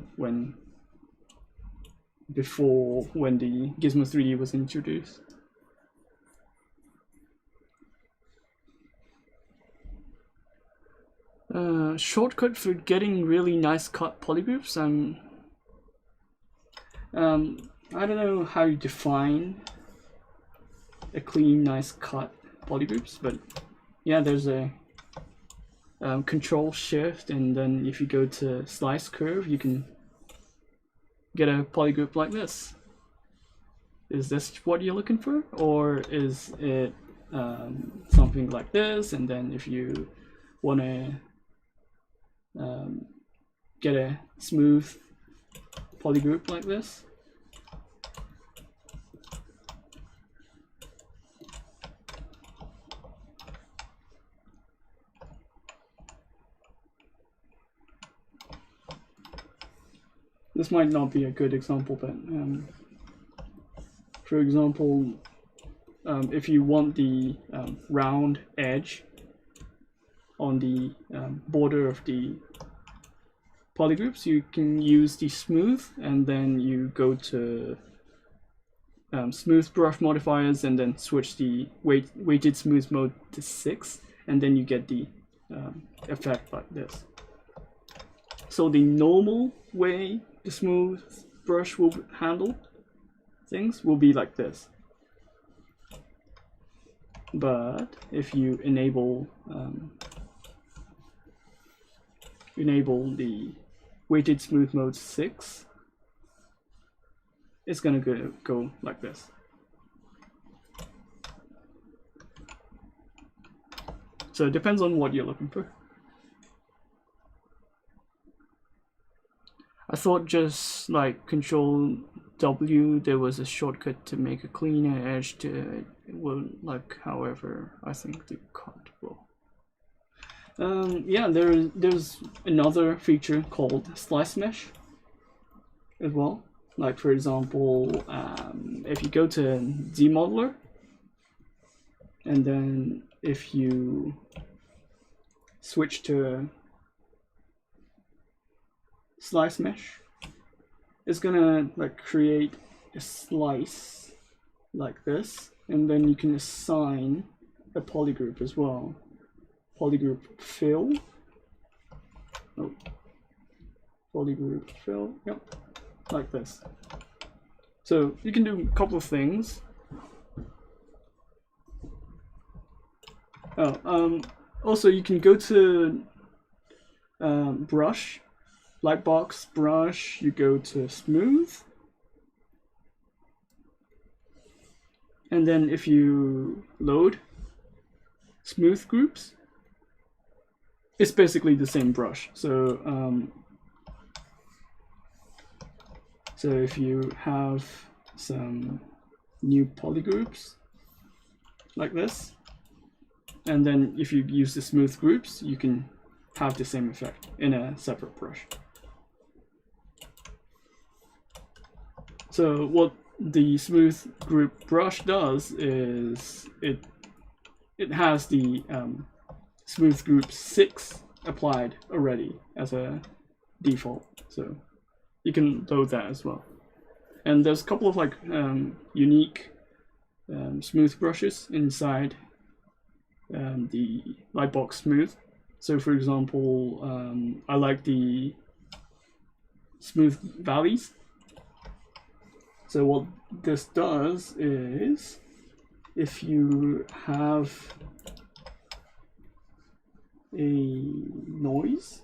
before when the Gizmo 3D was introduced. Shortcut for getting really nice cut polygroups. I don't know how you define a clean, nice cut polygroups, but yeah, there's a Control Shift, and then if you go to Slice Curve, you can get a polygroup like this. Is this what you're looking for, or is it something like this? And then if you want to get a smooth polygroup like this, this might not be a good example, but for example, if you want the round edge on the border of the polygroups, you can use the smooth, and then you go to smooth brush modifiers, and then switch the weighted smooth mode to 6, and then you get the effect like this. So the normal way the smooth brush will handle things will be like this. But if you enable the weighted smooth mode 6, it's gonna go like this. So it depends on what you're looking for. I thought just like Control W, there was a shortcut to make a cleaner edge to it will like, however, I think the cut will. Yeah, there's another feature called slice mesh as well. Like for example, if you go to ZModeler, and then if you switch to slice mesh, it's gonna like create a slice like this, and then you can assign a polygroup as well. Polygroup fill. Oh, polygroup fill. Yep, like this. So you can do a couple of things. Also you can go to brush, lightbox, brush, you go to smooth, and then if you load smooth groups, it's basically the same brush. So so if you have some new polygroups like this, and then if you use the smooth groups, you can have the same effect in a separate brush. So what the smooth group brush does is it has the smooth group 6 applied already as a default, so you can load that as well. And there's a couple of like unique smooth brushes inside the lightbox smooth. So for example, I like the smooth valleys. So what this does is, if you have a noise,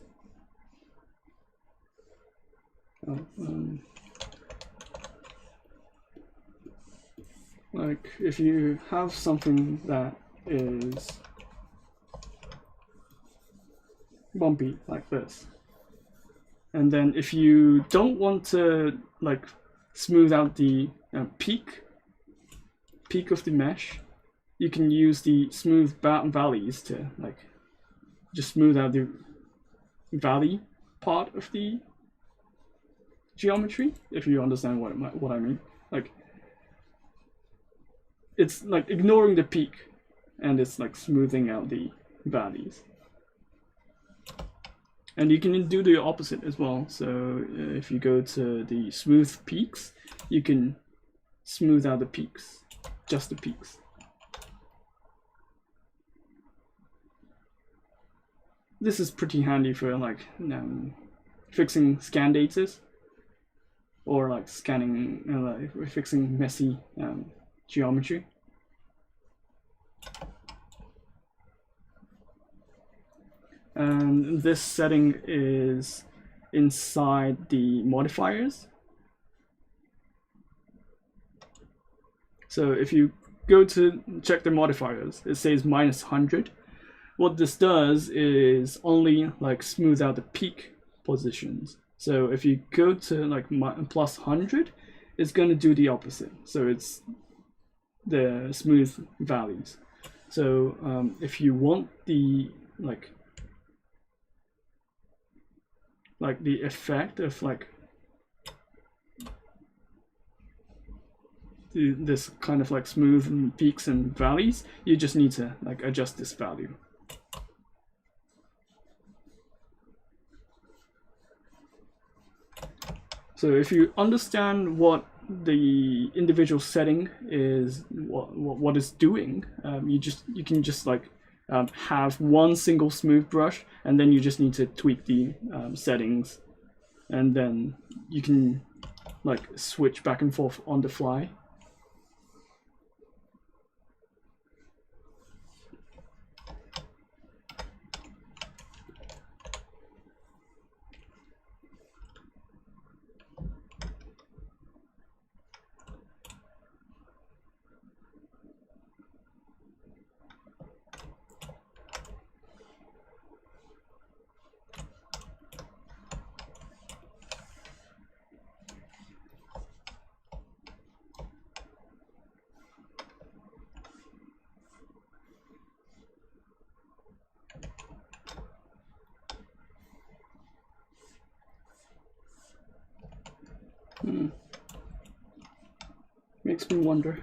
like if you have something that is bumpy like this, and then if you don't want to like smooth out the peak of the mesh, you can use the smooth valleys to like just smooth out the valley part of the geometry, if you understand what I mean. Like it's like ignoring the peak, and it's like smoothing out the valleys. And you can do the opposite as well. So if you go to the smooth peaks, you can smooth out the peaks, just the peaks. This is pretty handy for like fixing scan datas, or like scanning, like fixing messy geometry. And this setting is inside the modifiers. So if you go to check the modifiers, it says -100. What this does is only like smooth out the peak positions. So if you go to like +100, it's going to do the opposite. So it's the smooth valleys. So if you want the like the effect of like this kind of like smooth peaks and valleys, you just need to like adjust this value. So if you understand what the individual setting is, what it's doing, you can just like have one single smooth brush, and then you just need to tweak the settings and then you can like switch back and forth on the fly. Makes me wonder.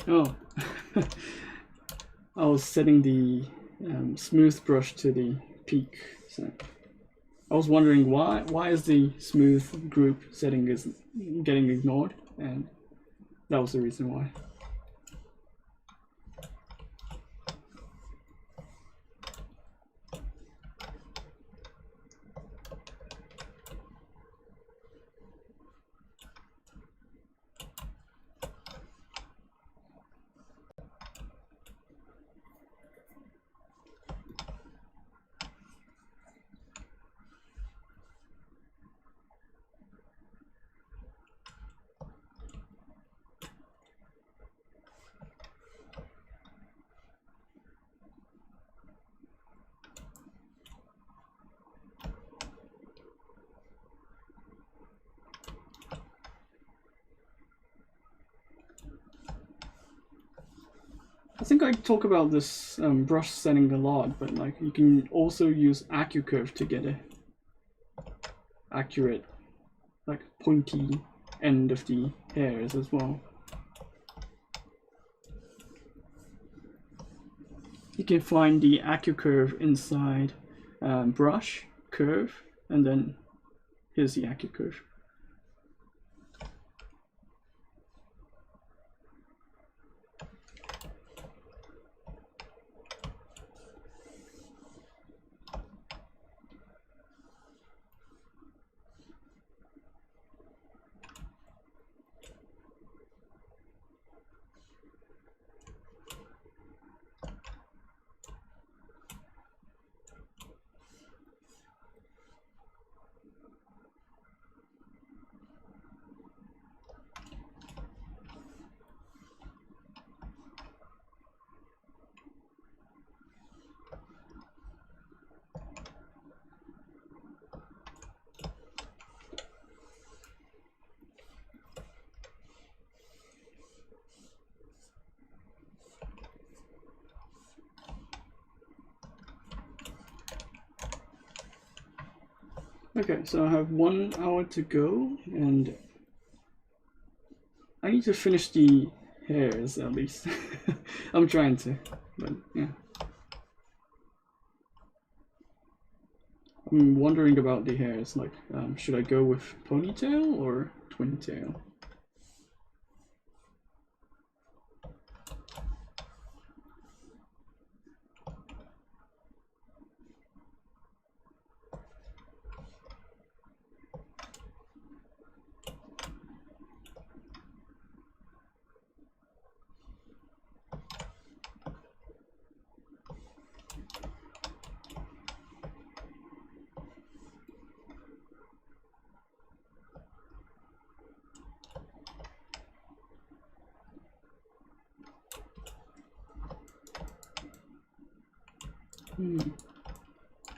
Oh, I was setting the smooth brush to the peak, so I was wondering why is the smooth group setting is getting ignored, and that was the reason why. I think I talk about this brush setting a lot, but like you can also use AccuCurve to get a accurate, like pointy end of the hairs as well. You can find the AccuCurve inside brush, curve, and then here's the AccuCurve. Okay, so I have 1 hour to go, and I need to finish the hairs at least. I'm trying to, but yeah. I'm wondering about the hairs, like, should I go with ponytail or twin tail?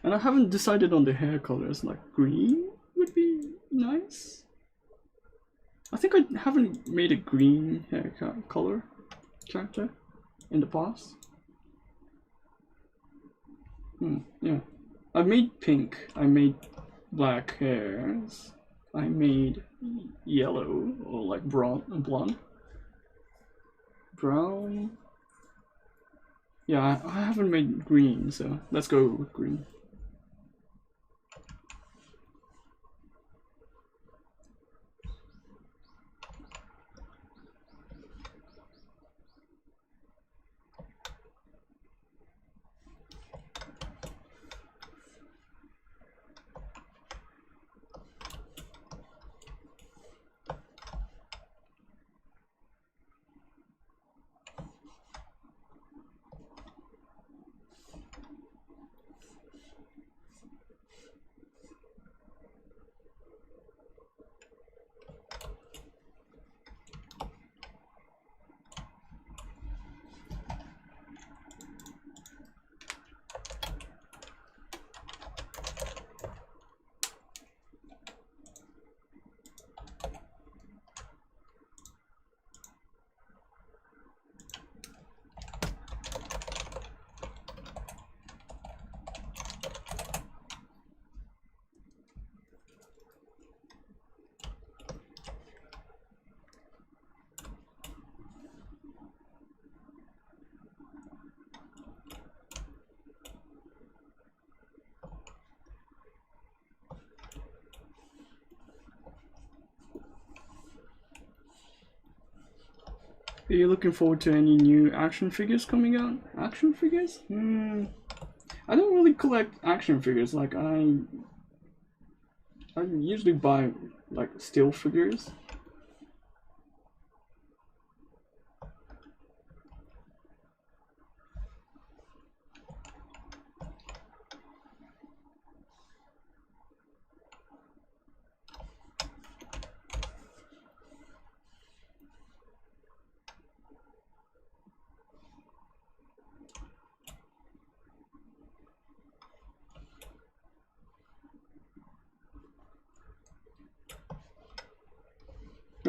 And I haven't decided on the hair colors, like green would be nice. I think I haven't made a green hair color character in the past. Yeah. I made pink, I made black hairs, I made yellow or like blonde. Brown. Yeah, I haven't made green, so let's go with green. Are you looking forward to any new action figures coming out? Action figures? I don't really collect action figures. Like I usually buy like still figures.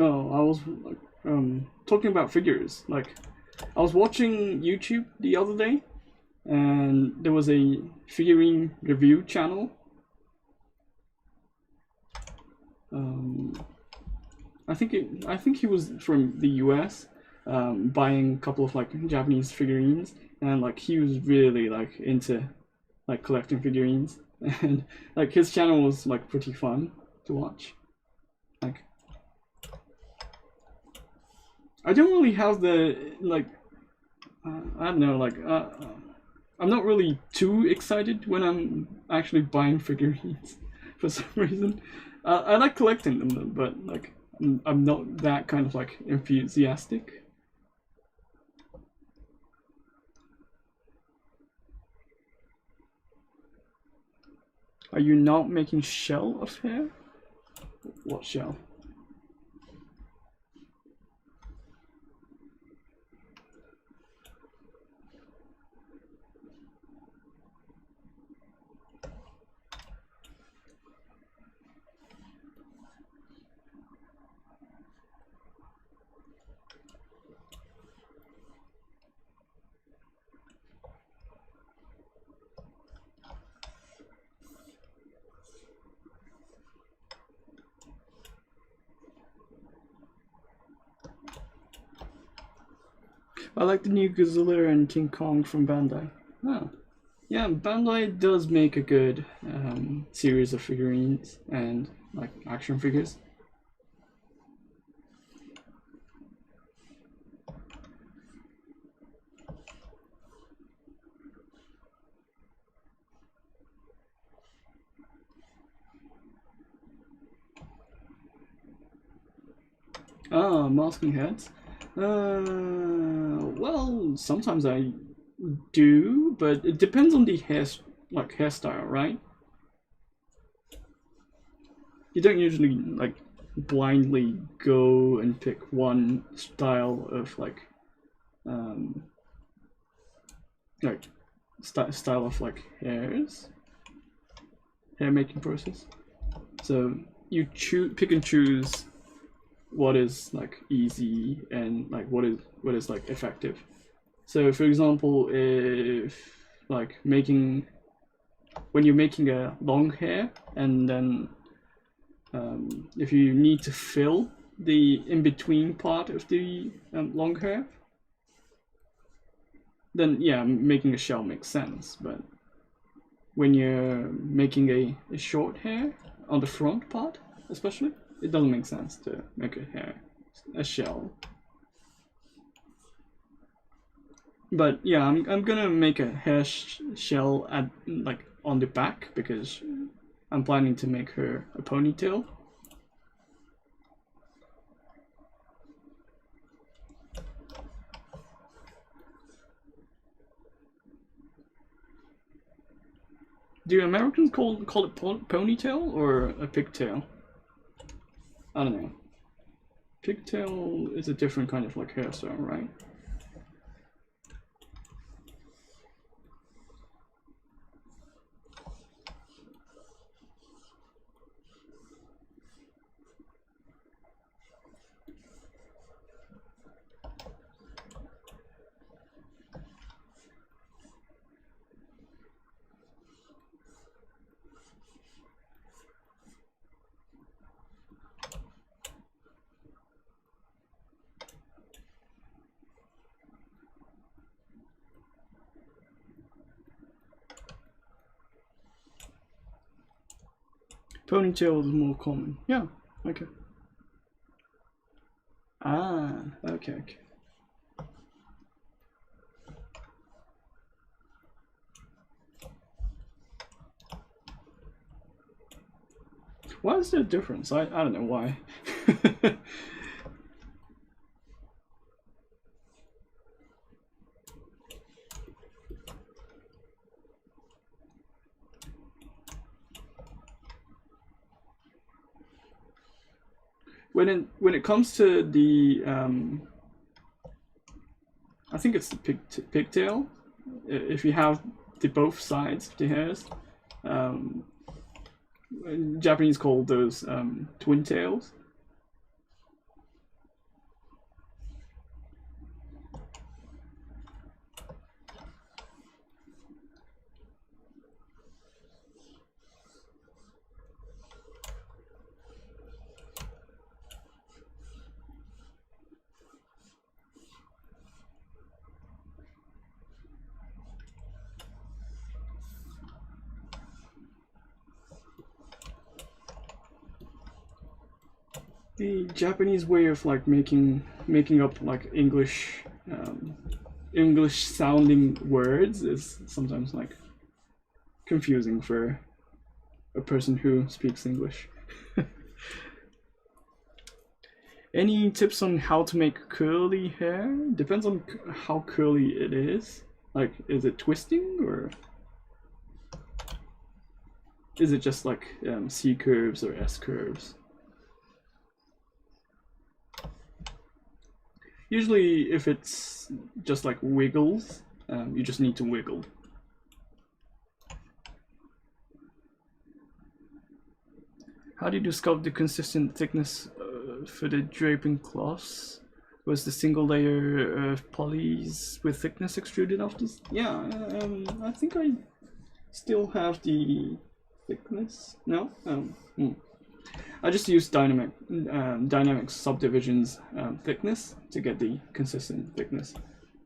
Oh, I was like, talking about figures. Like, I was watching YouTube the other day, and there was a figurine review channel. I think he was from the US, buying a couple of like Japanese figurines, and like he was really like into like collecting figurines, and like his channel was like pretty fun to watch. Like, I don't really have the like, I don't know, like I'm not really too excited when I'm actually buying figurines for some reason. I like collecting them though, but like I'm not that kind of like enthusiastic. Are you not making shell of hair? What shell? I like the new Godzilla and King Kong from Bandai. Oh. Yeah, Bandai does make a good series of figurines and like action figures. Ah, masking heads. Well, sometimes I do, but it depends on the hairstyle, right? You don't usually like blindly go and pick one style of like style of like hairs. hair making process. So you pick and choose what is like easy and like what is like effective. So for example, if like when you're making a long hair, and then if you need to fill the in-between part of the long hair, then yeah, making a shell makes sense. But when you're making a short hair on the front part, especially, it doesn't make sense to make a shell. But yeah, I'm gonna make a hair shell at like on the back because I'm planning to make her a ponytail. Do Americans call it ponytail or a pigtail? I don't know. Pigtail is a different kind of like hairstyle, right? Ponytail is more common. Yeah, okay. Ah, okay. Why is there a difference? I don't know why. When it comes to the I think it's the pigtail. If you have the both sides of the hairs, Japanese call those twin tails. The Japanese way of like making up like English sounding words is sometimes like confusing for a person who speaks English. Any tips on how to make curly hair? Depends on how curly it is. Like, is it twisting or is it just like C curves or S curves? Usually if it's just like wiggles, you just need to wiggle. How did you sculpt the consistent thickness for the draping cloths? Was the single layer of polys with thickness extruded after? Yeah, I think I still have the thickness. No? I just use dynamic subdivisions thickness to get the consistent thickness,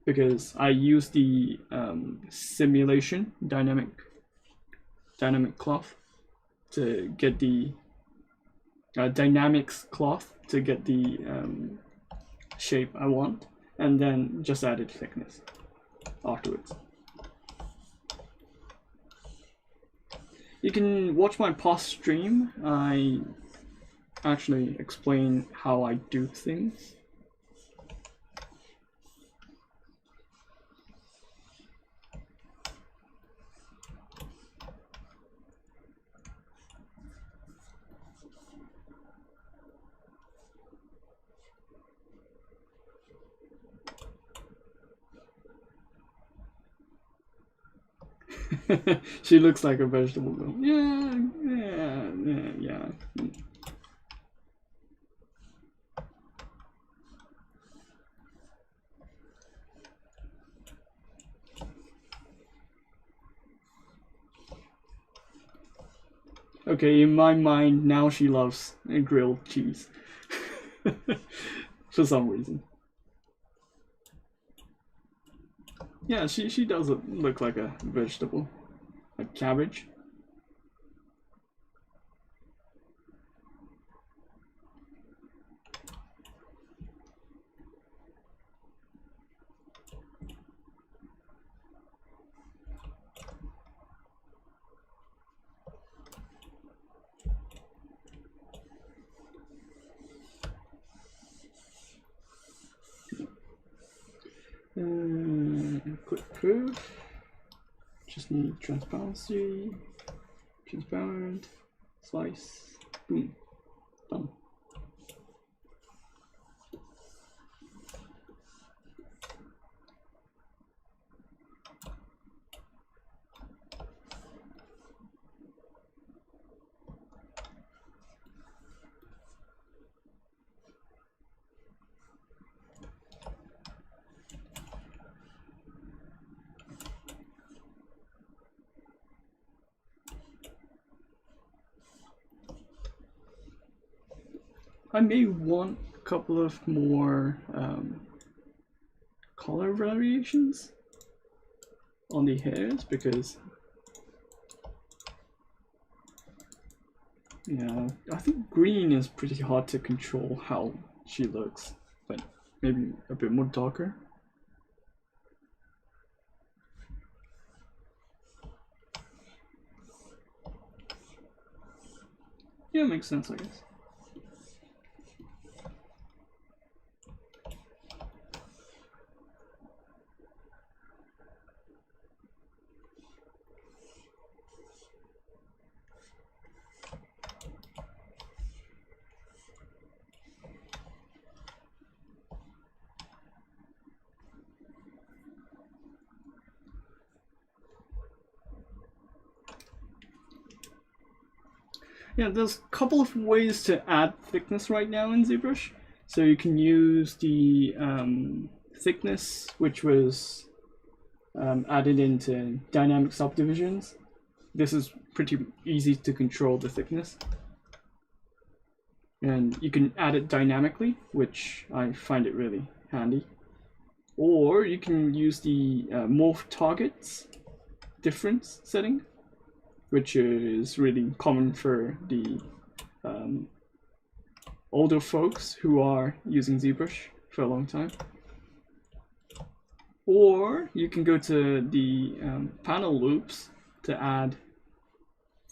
because I use the simulation dynamic cloth to get the dynamics cloth to get the shape I want, and then just added thickness afterwards. You can watch my past stream. I actually explain how I do things. She looks like a vegetable though. Yeah, yeah. Okay, in my mind, now she loves grilled cheese. For some reason. Yeah, she does look like a vegetable. Like cabbage. Quick curve. Just need transparency. Transparent. Slice. Boom. Done. I may want a couple of more color variations on the hairs because yeah, I think green is pretty hard to control how she looks, but maybe a bit more darker. Yeah, makes sense, I guess. Yeah, there's a couple of ways to add thickness right now in ZBrush. So you can use the thickness, which was added into dynamic subdivisions. This is pretty easy to control the thickness. And you can add it dynamically, which I find it really handy. Or you can use the morph targets difference setting, which is really common for the older folks who are using ZBrush for a long time. Or you can go to the panel loops to add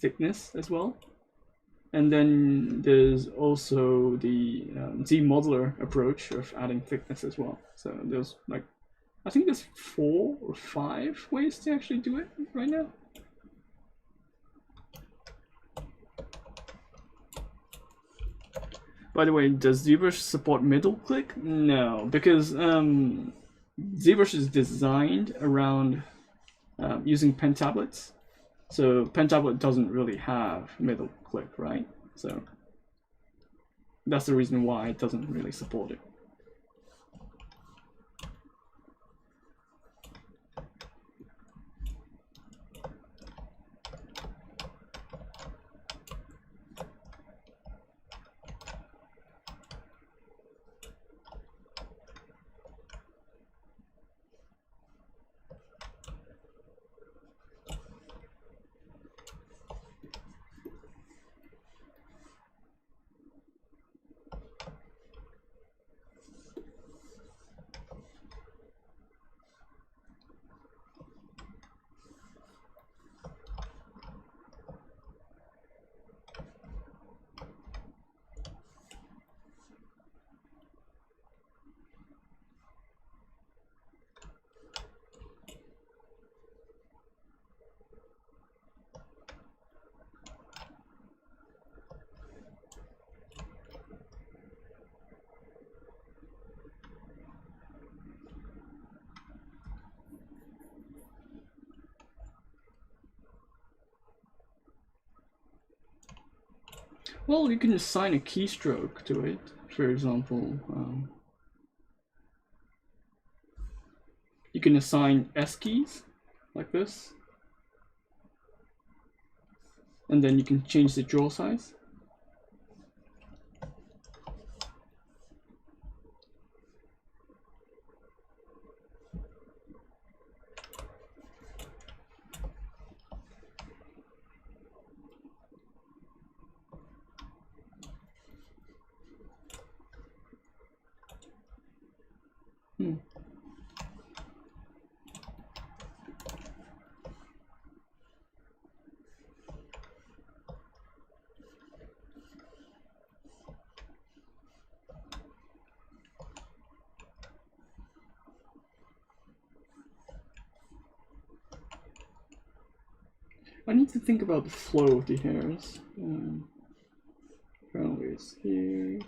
thickness as well. And then there's also the Z-modeler approach of adding thickness as well. So there's like, I think there's 4 or 5 ways to actually do it right now. By the way, does ZBrush support middle click? No, because ZBrush is designed around using pen tablets. So pen tablet doesn't really have middle click, right? So that's the reason why it doesn't really support it. Well, you can assign a keystroke to it. For example, you can assign S keys like this, and then you can change the draw size. I need to think about the flow of the hairs. Probably it's here.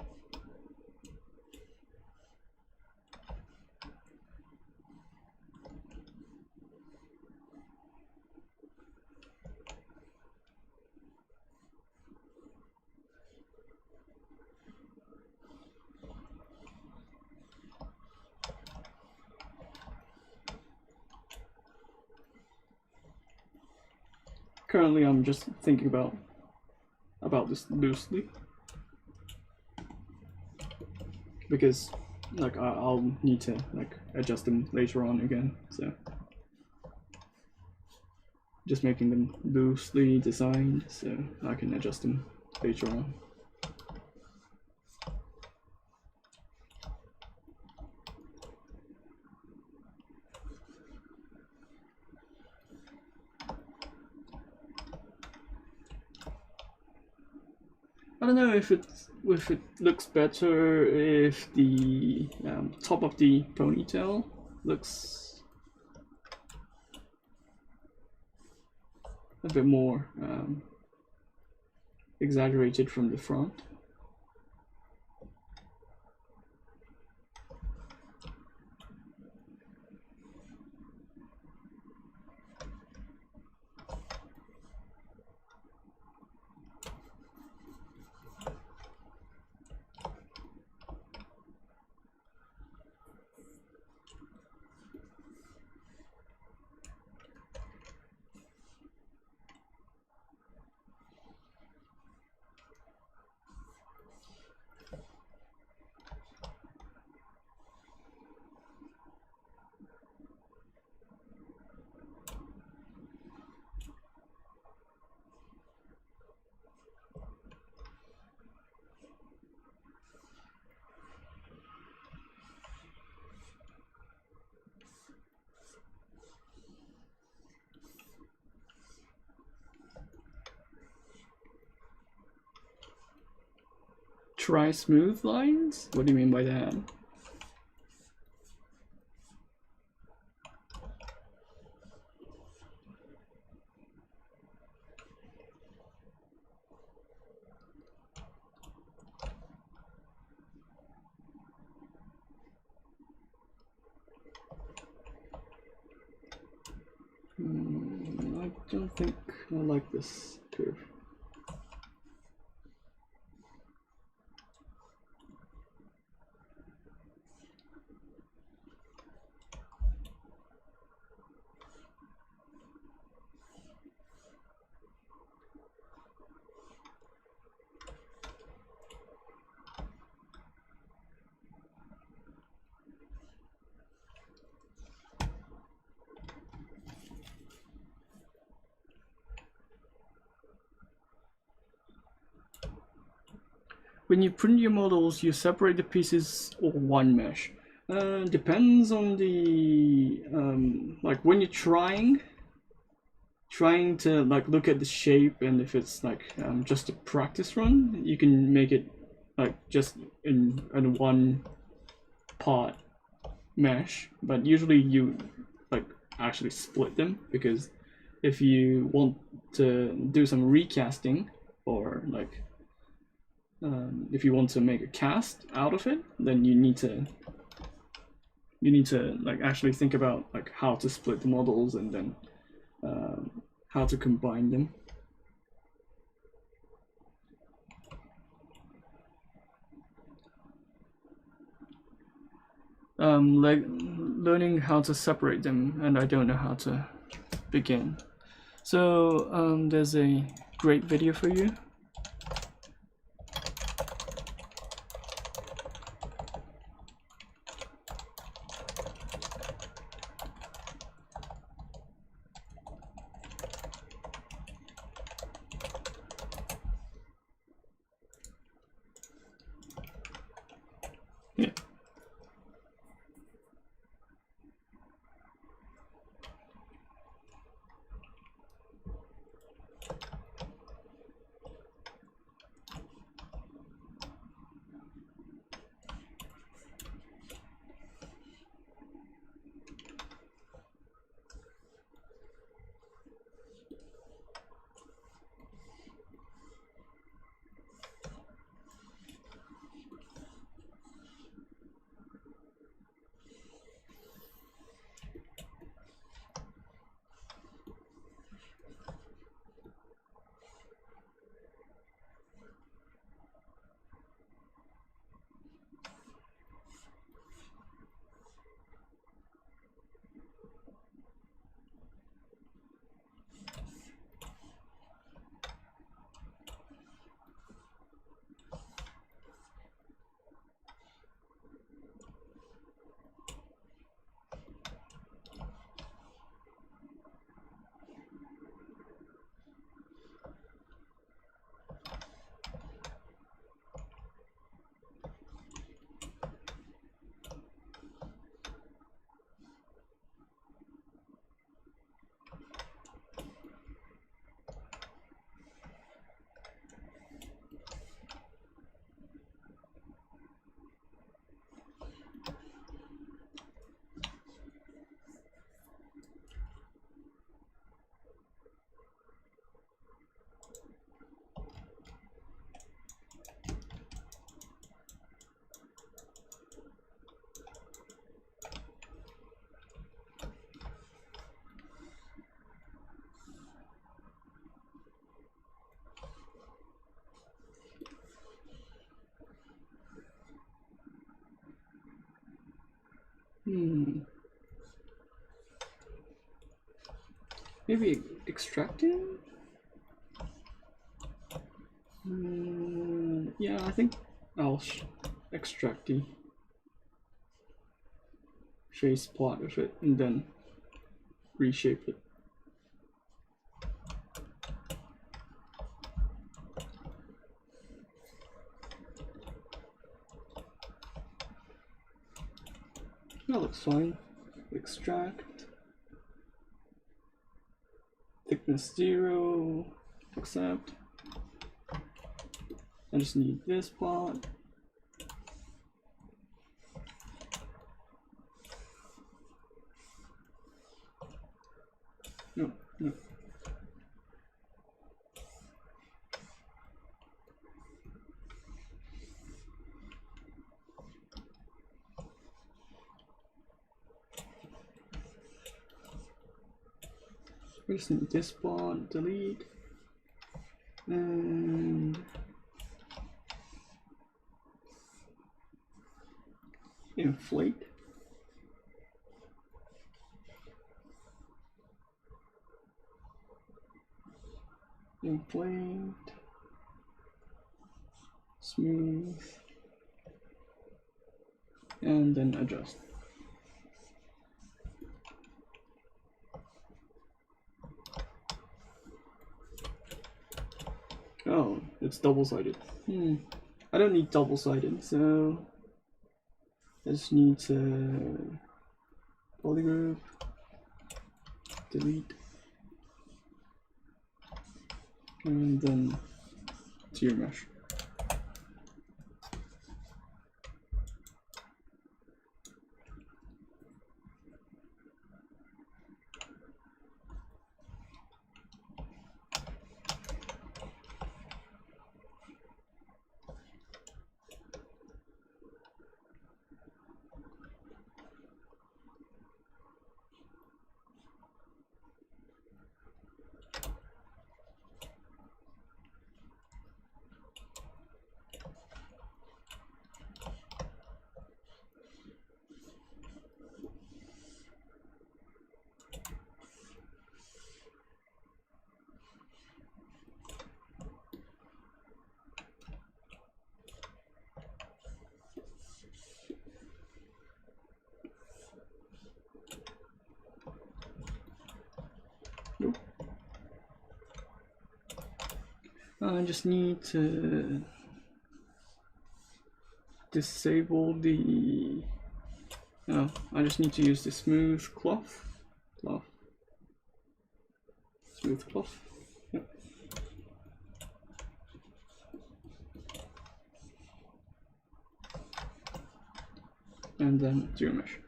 Currently, I'm just thinking about this loosely, because like I'll need to like adjust them later on again. So just making them loosely designed so I can adjust them later on. I don't know if it looks better if the top of the ponytail looks a bit more exaggerated from the front. Try smooth lines? What do you mean by that? I don't think I like this curve. When you print your models, you separate the pieces or one mesh. Depends on the like when you're trying to like look at the shape, and if it's like just a practice run, you can make it like just in one part mesh. But usually you like actually split them, because if you want to do some recasting or like if you want to make a cast out of it, then you need to like actually think about like how to split the models and then how to combine them. like learning how to separate them, and I don't know how to begin. So there's a great video for you. Yeah. Maybe extracting? Yeah, I think I'll extract the face part of it and then reshape it. That looks fine. Extract. Thickness 0. Accept. I just need this part. No. We just need this part, delete, and inflate. Inflate, smooth, and then adjust. Oh, it's double-sided. I don't need double-sided, so I just need to polygroup, delete, and then to your mesh. I just need to disable the, no, I just need to use the smooth cloth, smooth cloth, yep. And then zero mesh.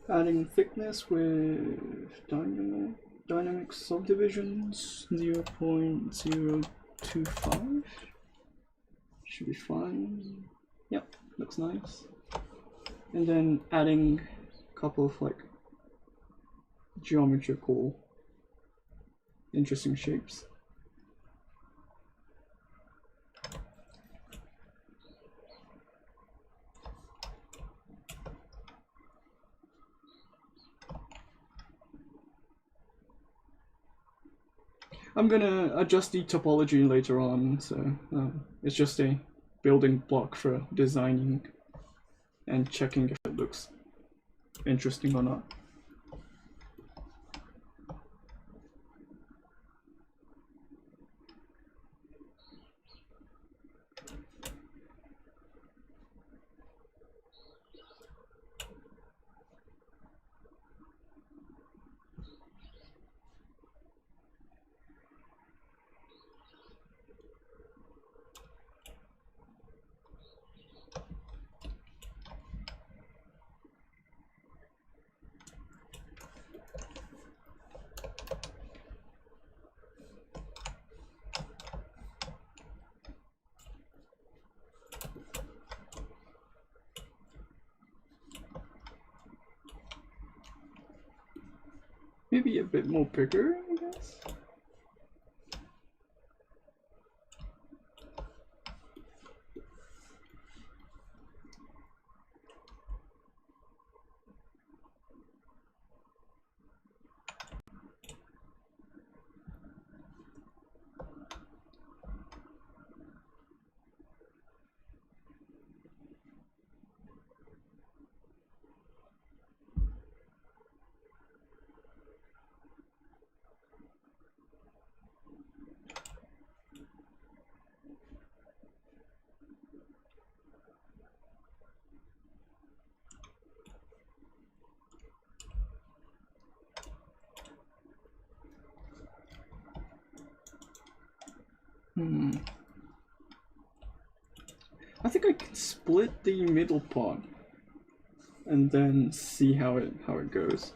Adding thickness with dynamic subdivisions 0.025 should be fine. Yep, looks nice. And then adding a couple of like geometrical interesting shapes. I'm gonna adjust the topology later on, so it's just a building block for designing and checking if it looks interesting or not. Maybe a bit more bigger, I guess. I think I can split the middle part and then see how it goes.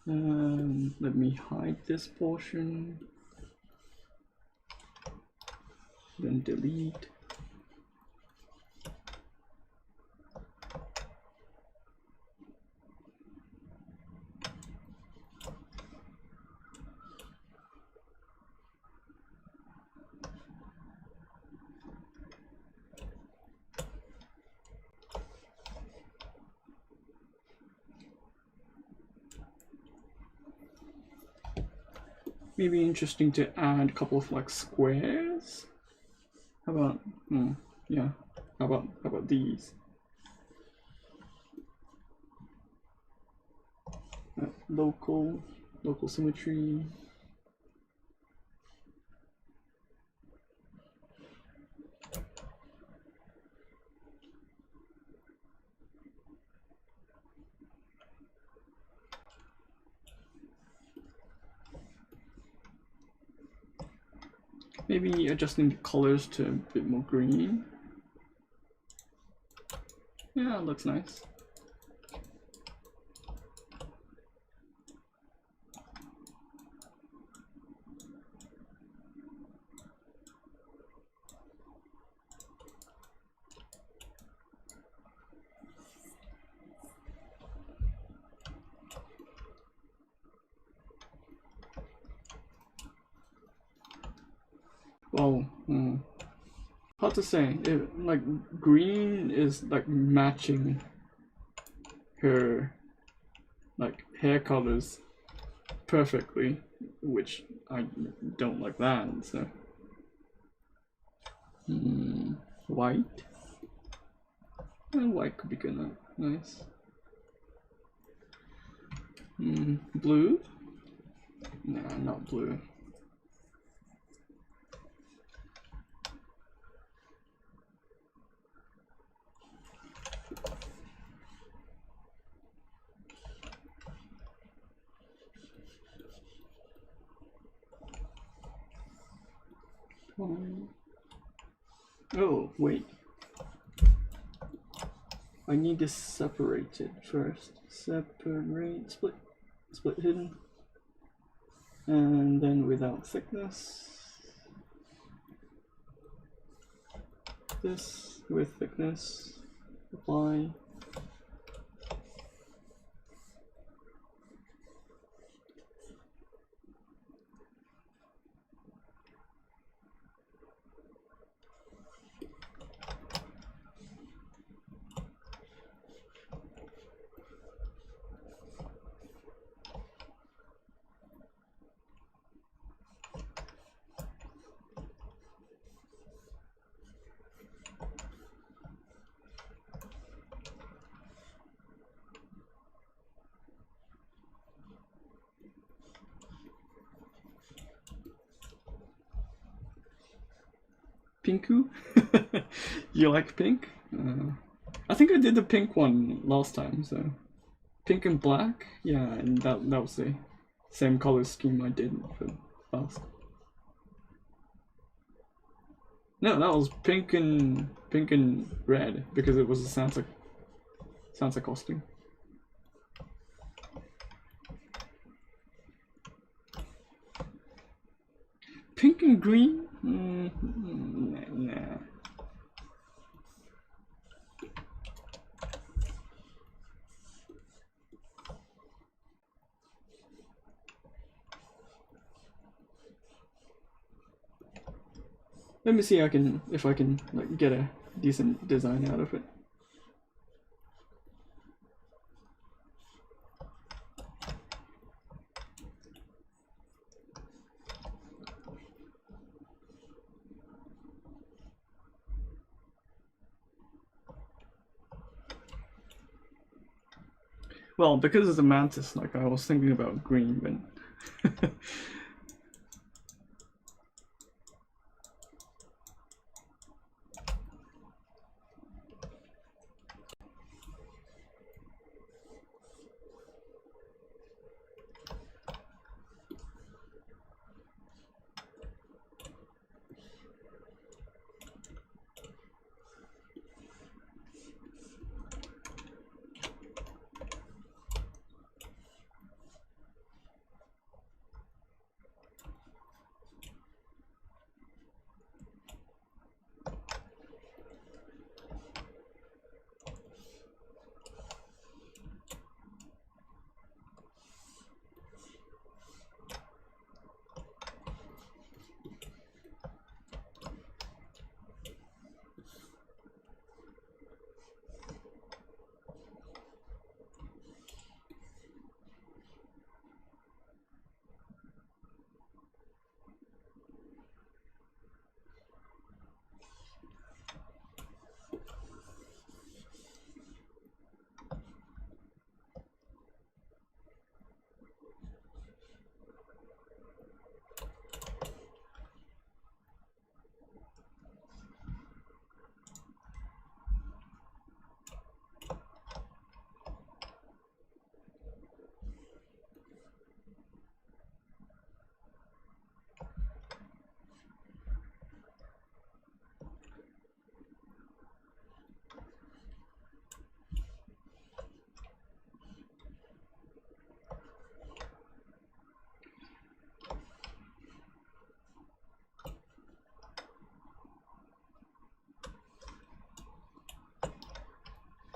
Let me hide this portion, then delete. Maybe interesting to add a couple of like squares. How about yeah? How about these? Local symmetry. Maybe adjusting the colors to a bit more green. Yeah, it looks nice. Well, hard to say. Like green is like matching her like hair colors perfectly, which I don't like that. So white. White could be good. Nice. Blue? Nah, not blue. Oh, wait. I need this separated first. Separate, split hidden. And then without thickness. This with thickness. Apply. Pinku? You like pink? I think I did the pink one last time, so pink and black, yeah, and that was the same color scheme I did for last. No, that was pink and red because it was a Santa costume. Pink and green? Nah. Let me see if I can like get a decent design out of it. Well, because it's a mantis, like I was thinking about green, but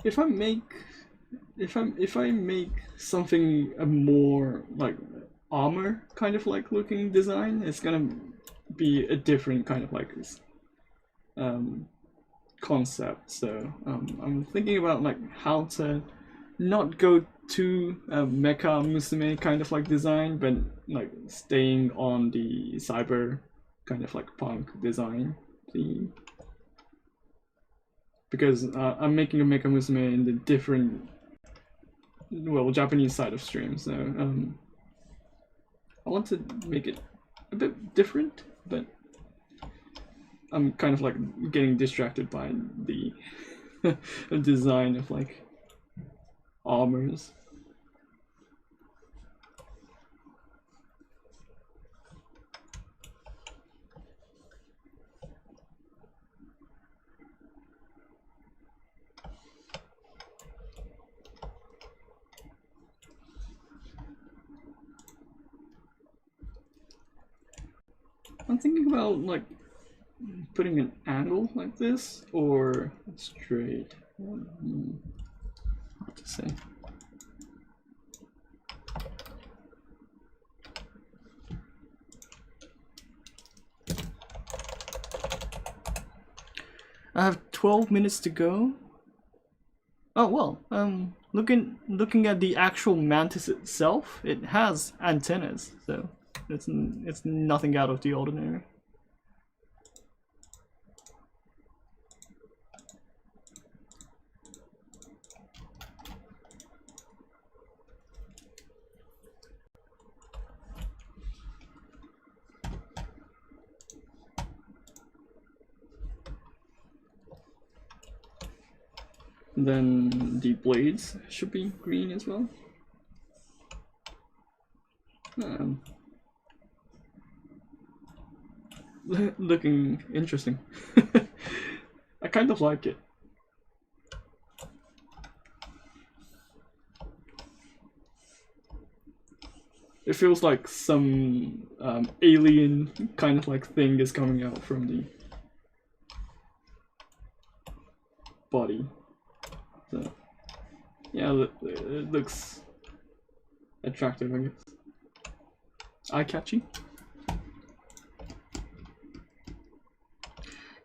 if I make something a more like armor kind of like looking design, it's gonna be a different kind of like concept. So I'm thinking about like how to not go to mecha musume kind of like design, but like staying on the cyber kind of like punk design theme. Because I'm making a mecha musume in the different, well, Japanese side of stream, so I want to make it a bit different, but I'm kind of like getting distracted by the design of like armors. I'm thinking about like putting an angle like this or straight. Hard to say. I have 12 minutes to go. Oh well, looking at the actual Mantis itself, it has antennas, so it's nothing out of the ordinary. Then the blades should be green as well. Looking interesting. I kind of like it. It feels like some alien kind of like thing is coming out from the body. So, yeah, it looks attractive, I guess. Eye-catchy.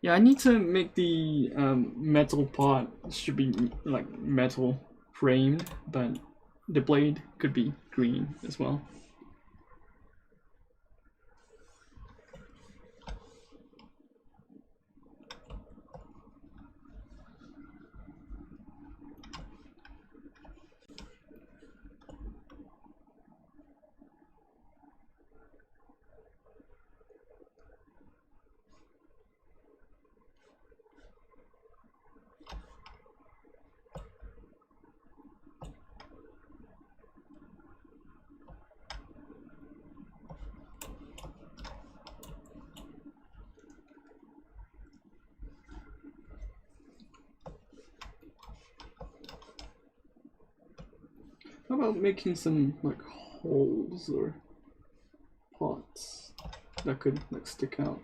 Yeah, I need to make the metal part should be like metal framed, but the blade could be green as well. How about making some like holes or pots that could like stick out?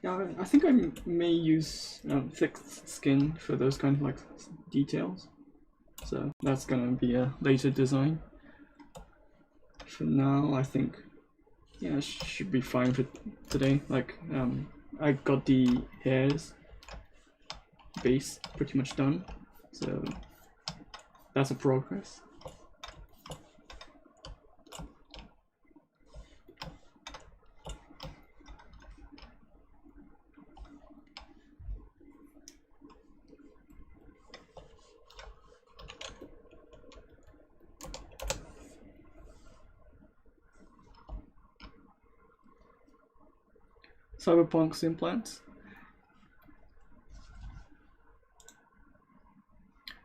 Yeah, I think I may use thick skin for those kind of like details. So that's gonna be a later design. For now, I think, yeah, it should be fine for today. Like, I got the hairs base pretty much done, so that's a progress. Cyberpunk's implants.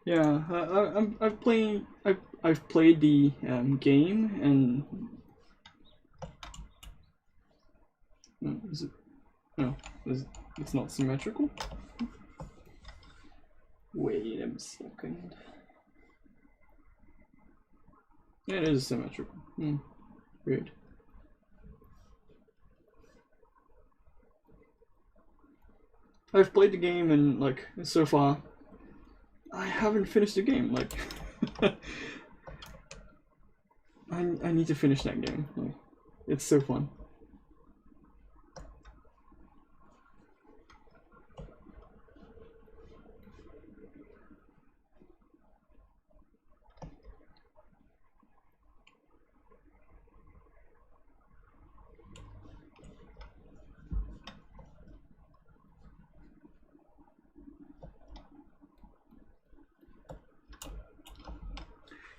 Yeah, I've played the game, and is it? No, it's not symmetrical. Wait a second. Yeah, it is symmetrical. Weird. I've played the game and like so far I haven't finished the game. Like I need to finish that game. Like, it's so fun.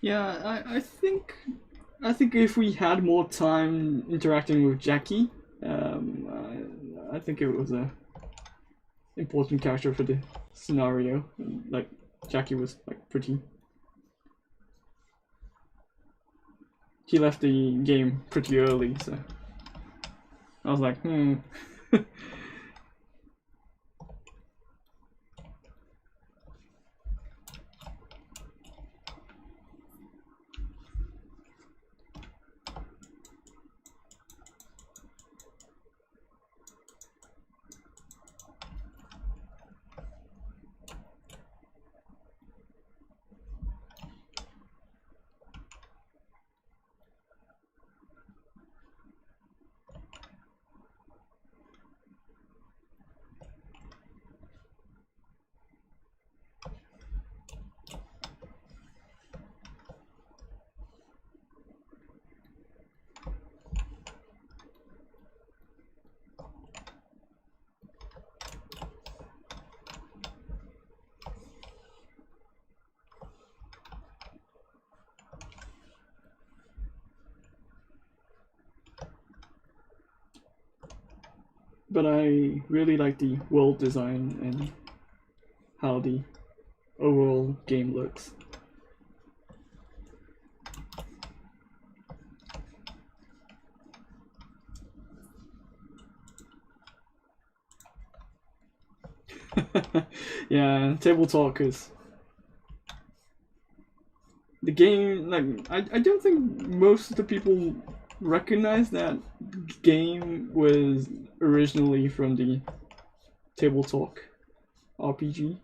Yeah, I think if we had more time interacting with Jackie, I think it was a important character for the scenario. Like Jackie was like pretty. He left the game pretty early, so I was like, but I really like the world design and how the overall game looks. Yeah, Table Talk is the game. Like I don't think most of the people recognize that game was originally from the Table Talk RPG.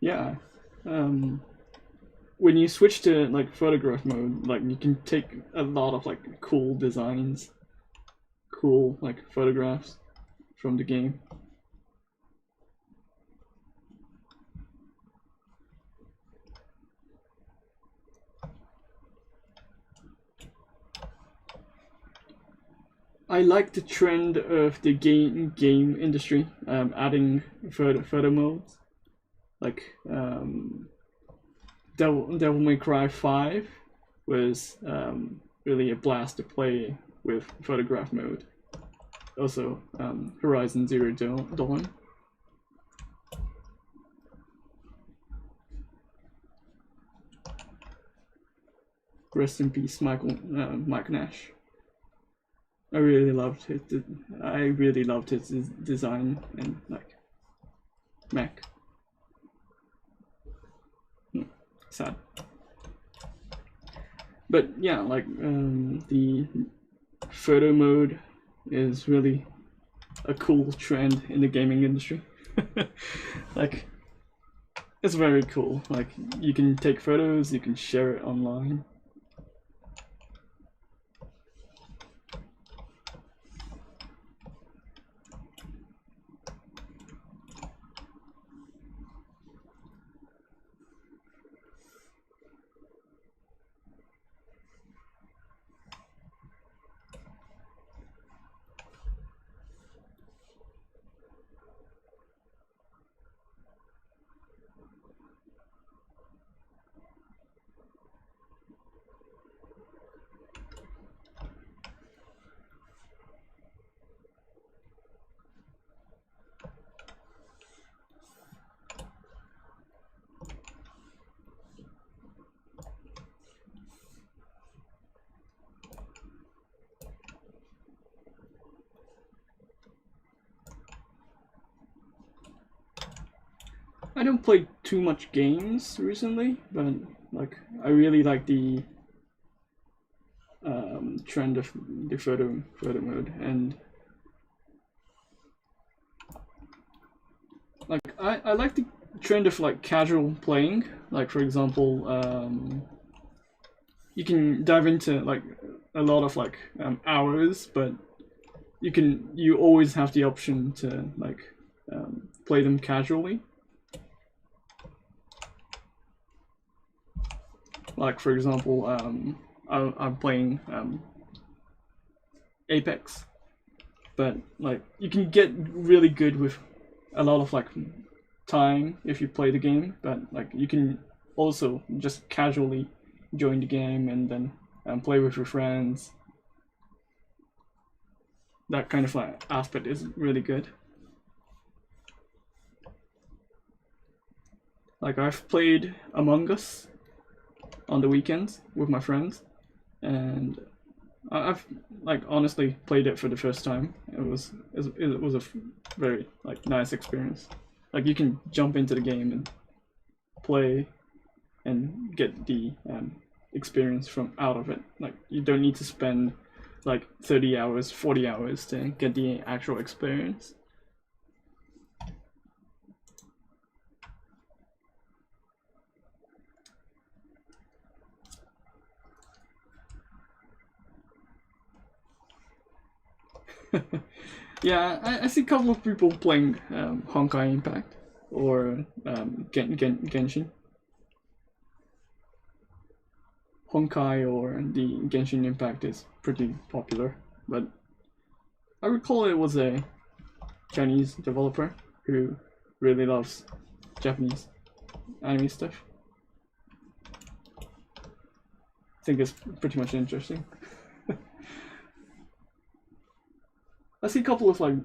Yeah. When you switch to like photograph mode, like you can take a lot of like cool designs, cool like photographs from the game. I like the trend of the game industry adding photo modes, like Devil May Cry 5 was really a blast to play with photograph mode. Also, Horizon Zero Dawn. Rest in peace, Mike Nash. I really loved his. I really loved his design and like mech. Sad. But yeah, like the photo mode is really a cool trend in the gaming industry. Like, it's very cool. Like, you can take photos, you can share it online. don't play too much games recently, but like I really like the trend of the photo mode, and like I like the trend of like casual playing. Like for example, you can dive into like a lot of like hours, but you always have the option to like play them casually. Like for example, I'm playing Apex, but like you can get really good with a lot of like time if you play the game, but like you can also just casually join the game and then play with your friends. That kind of like aspect is really good. Like I've played Among Us on the weekends with my friends, and I've like honestly played it for the first time. It was a very like nice experience. Like you can jump into the game and play and get the experience from out of it. Like you don't need to spend like 30 hours, 40 hours to get the actual experience. Yeah, I see a couple of people playing Honkai Impact or Genshin. Honkai or the Genshin Impact is pretty popular, but I recall it was a Chinese developer who really loves Japanese anime stuff. I think it's pretty much interesting. I see a couple of like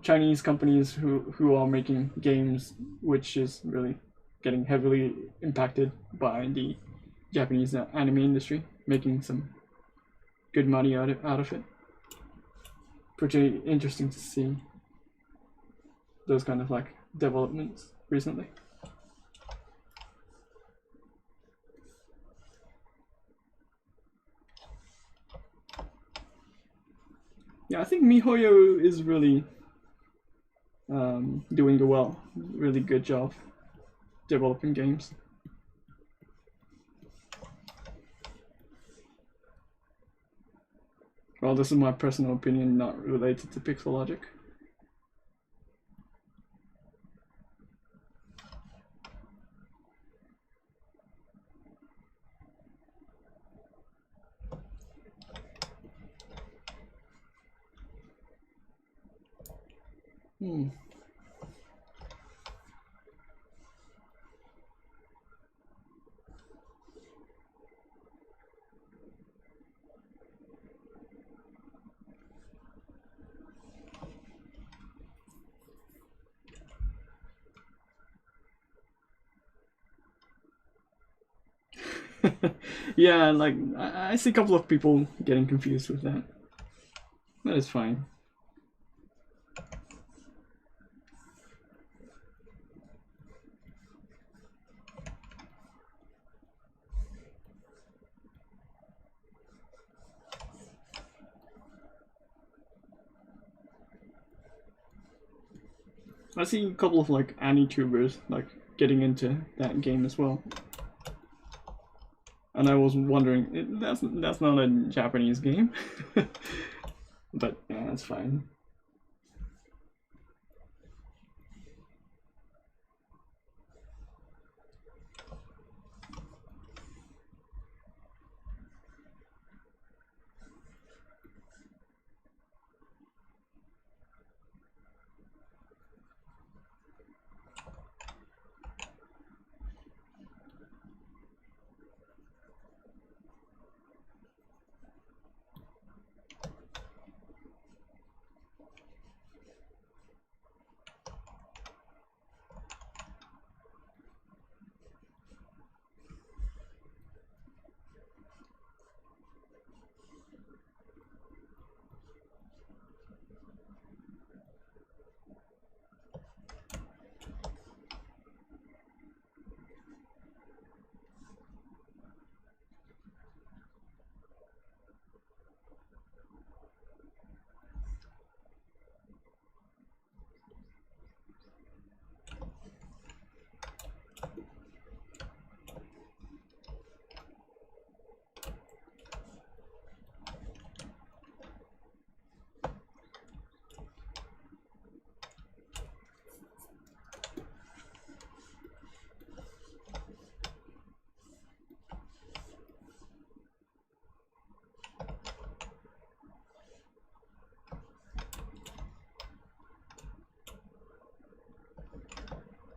Chinese companies who are making games which is really getting heavily impacted by the Japanese anime industry, making some good money out of it. Pretty interesting to see those kind of like developments recently. Yeah, I think MiHoYo is really doing a really good job developing games. Well, this is my personal opinion, not related to Pixologic. Yeah, like I see a couple of people getting confused with that. That is fine. I see a couple of like anitubers like getting into that game as well. And I was wondering, that's not a Japanese game. But yeah, that's fine.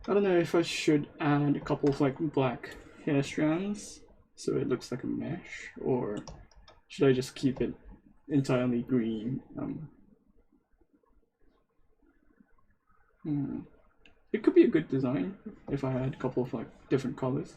I don't know if I should add a couple of like black hair strands so it looks like a mesh, or should I just keep it entirely green? It could be a good design if I had a couple of like different colors.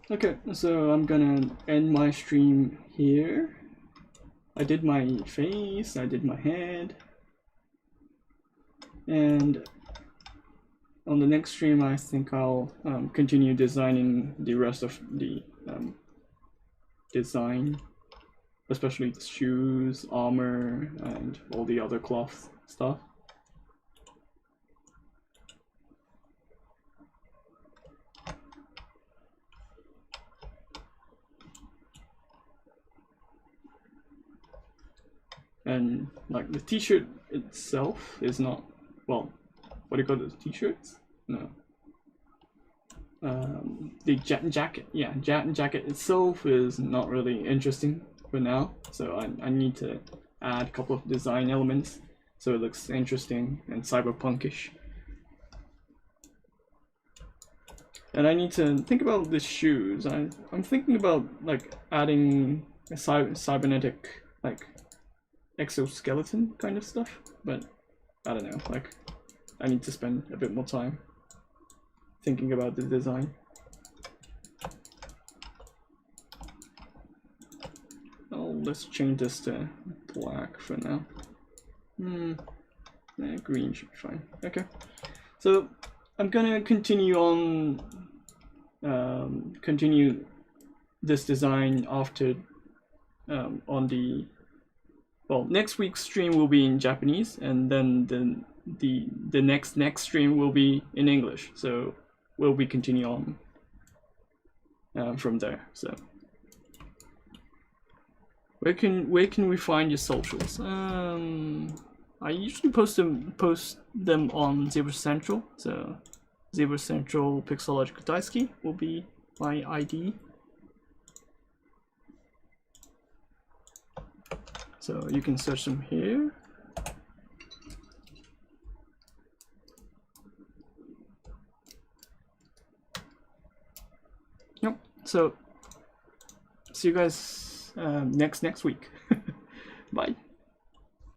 Okay, so I'm gonna end my stream here. I did my face, I did my head, and on the next stream I think I'll continue designing the rest of the design, especially the shoes, armor, and all the other cloth stuff. And like the t-shirt itself is not, well, what do you call those t-shirts? No. The jacket, yeah, jacket itself is not really interesting for now. So I need to add a couple of design elements so it looks interesting and cyberpunkish. And I need to think about the shoes. I'm thinking about like adding a cybernetic like exoskeleton kind of stuff, but I don't know, like I need to spend a bit more time thinking about the design. Oh, let's change this to black for now. Green should be fine. Okay, so I'm gonna continue on continue this design after on the, well, next week's stream will be in Japanese, and then the next stream will be in English. So we'll be continue on from there. So where can we find your socials? I usually post them on ZBrush Central. So ZBrush Central Pixological Daisuke will be my ID. So you can search them here. Yep. So see you guys next week. Bye.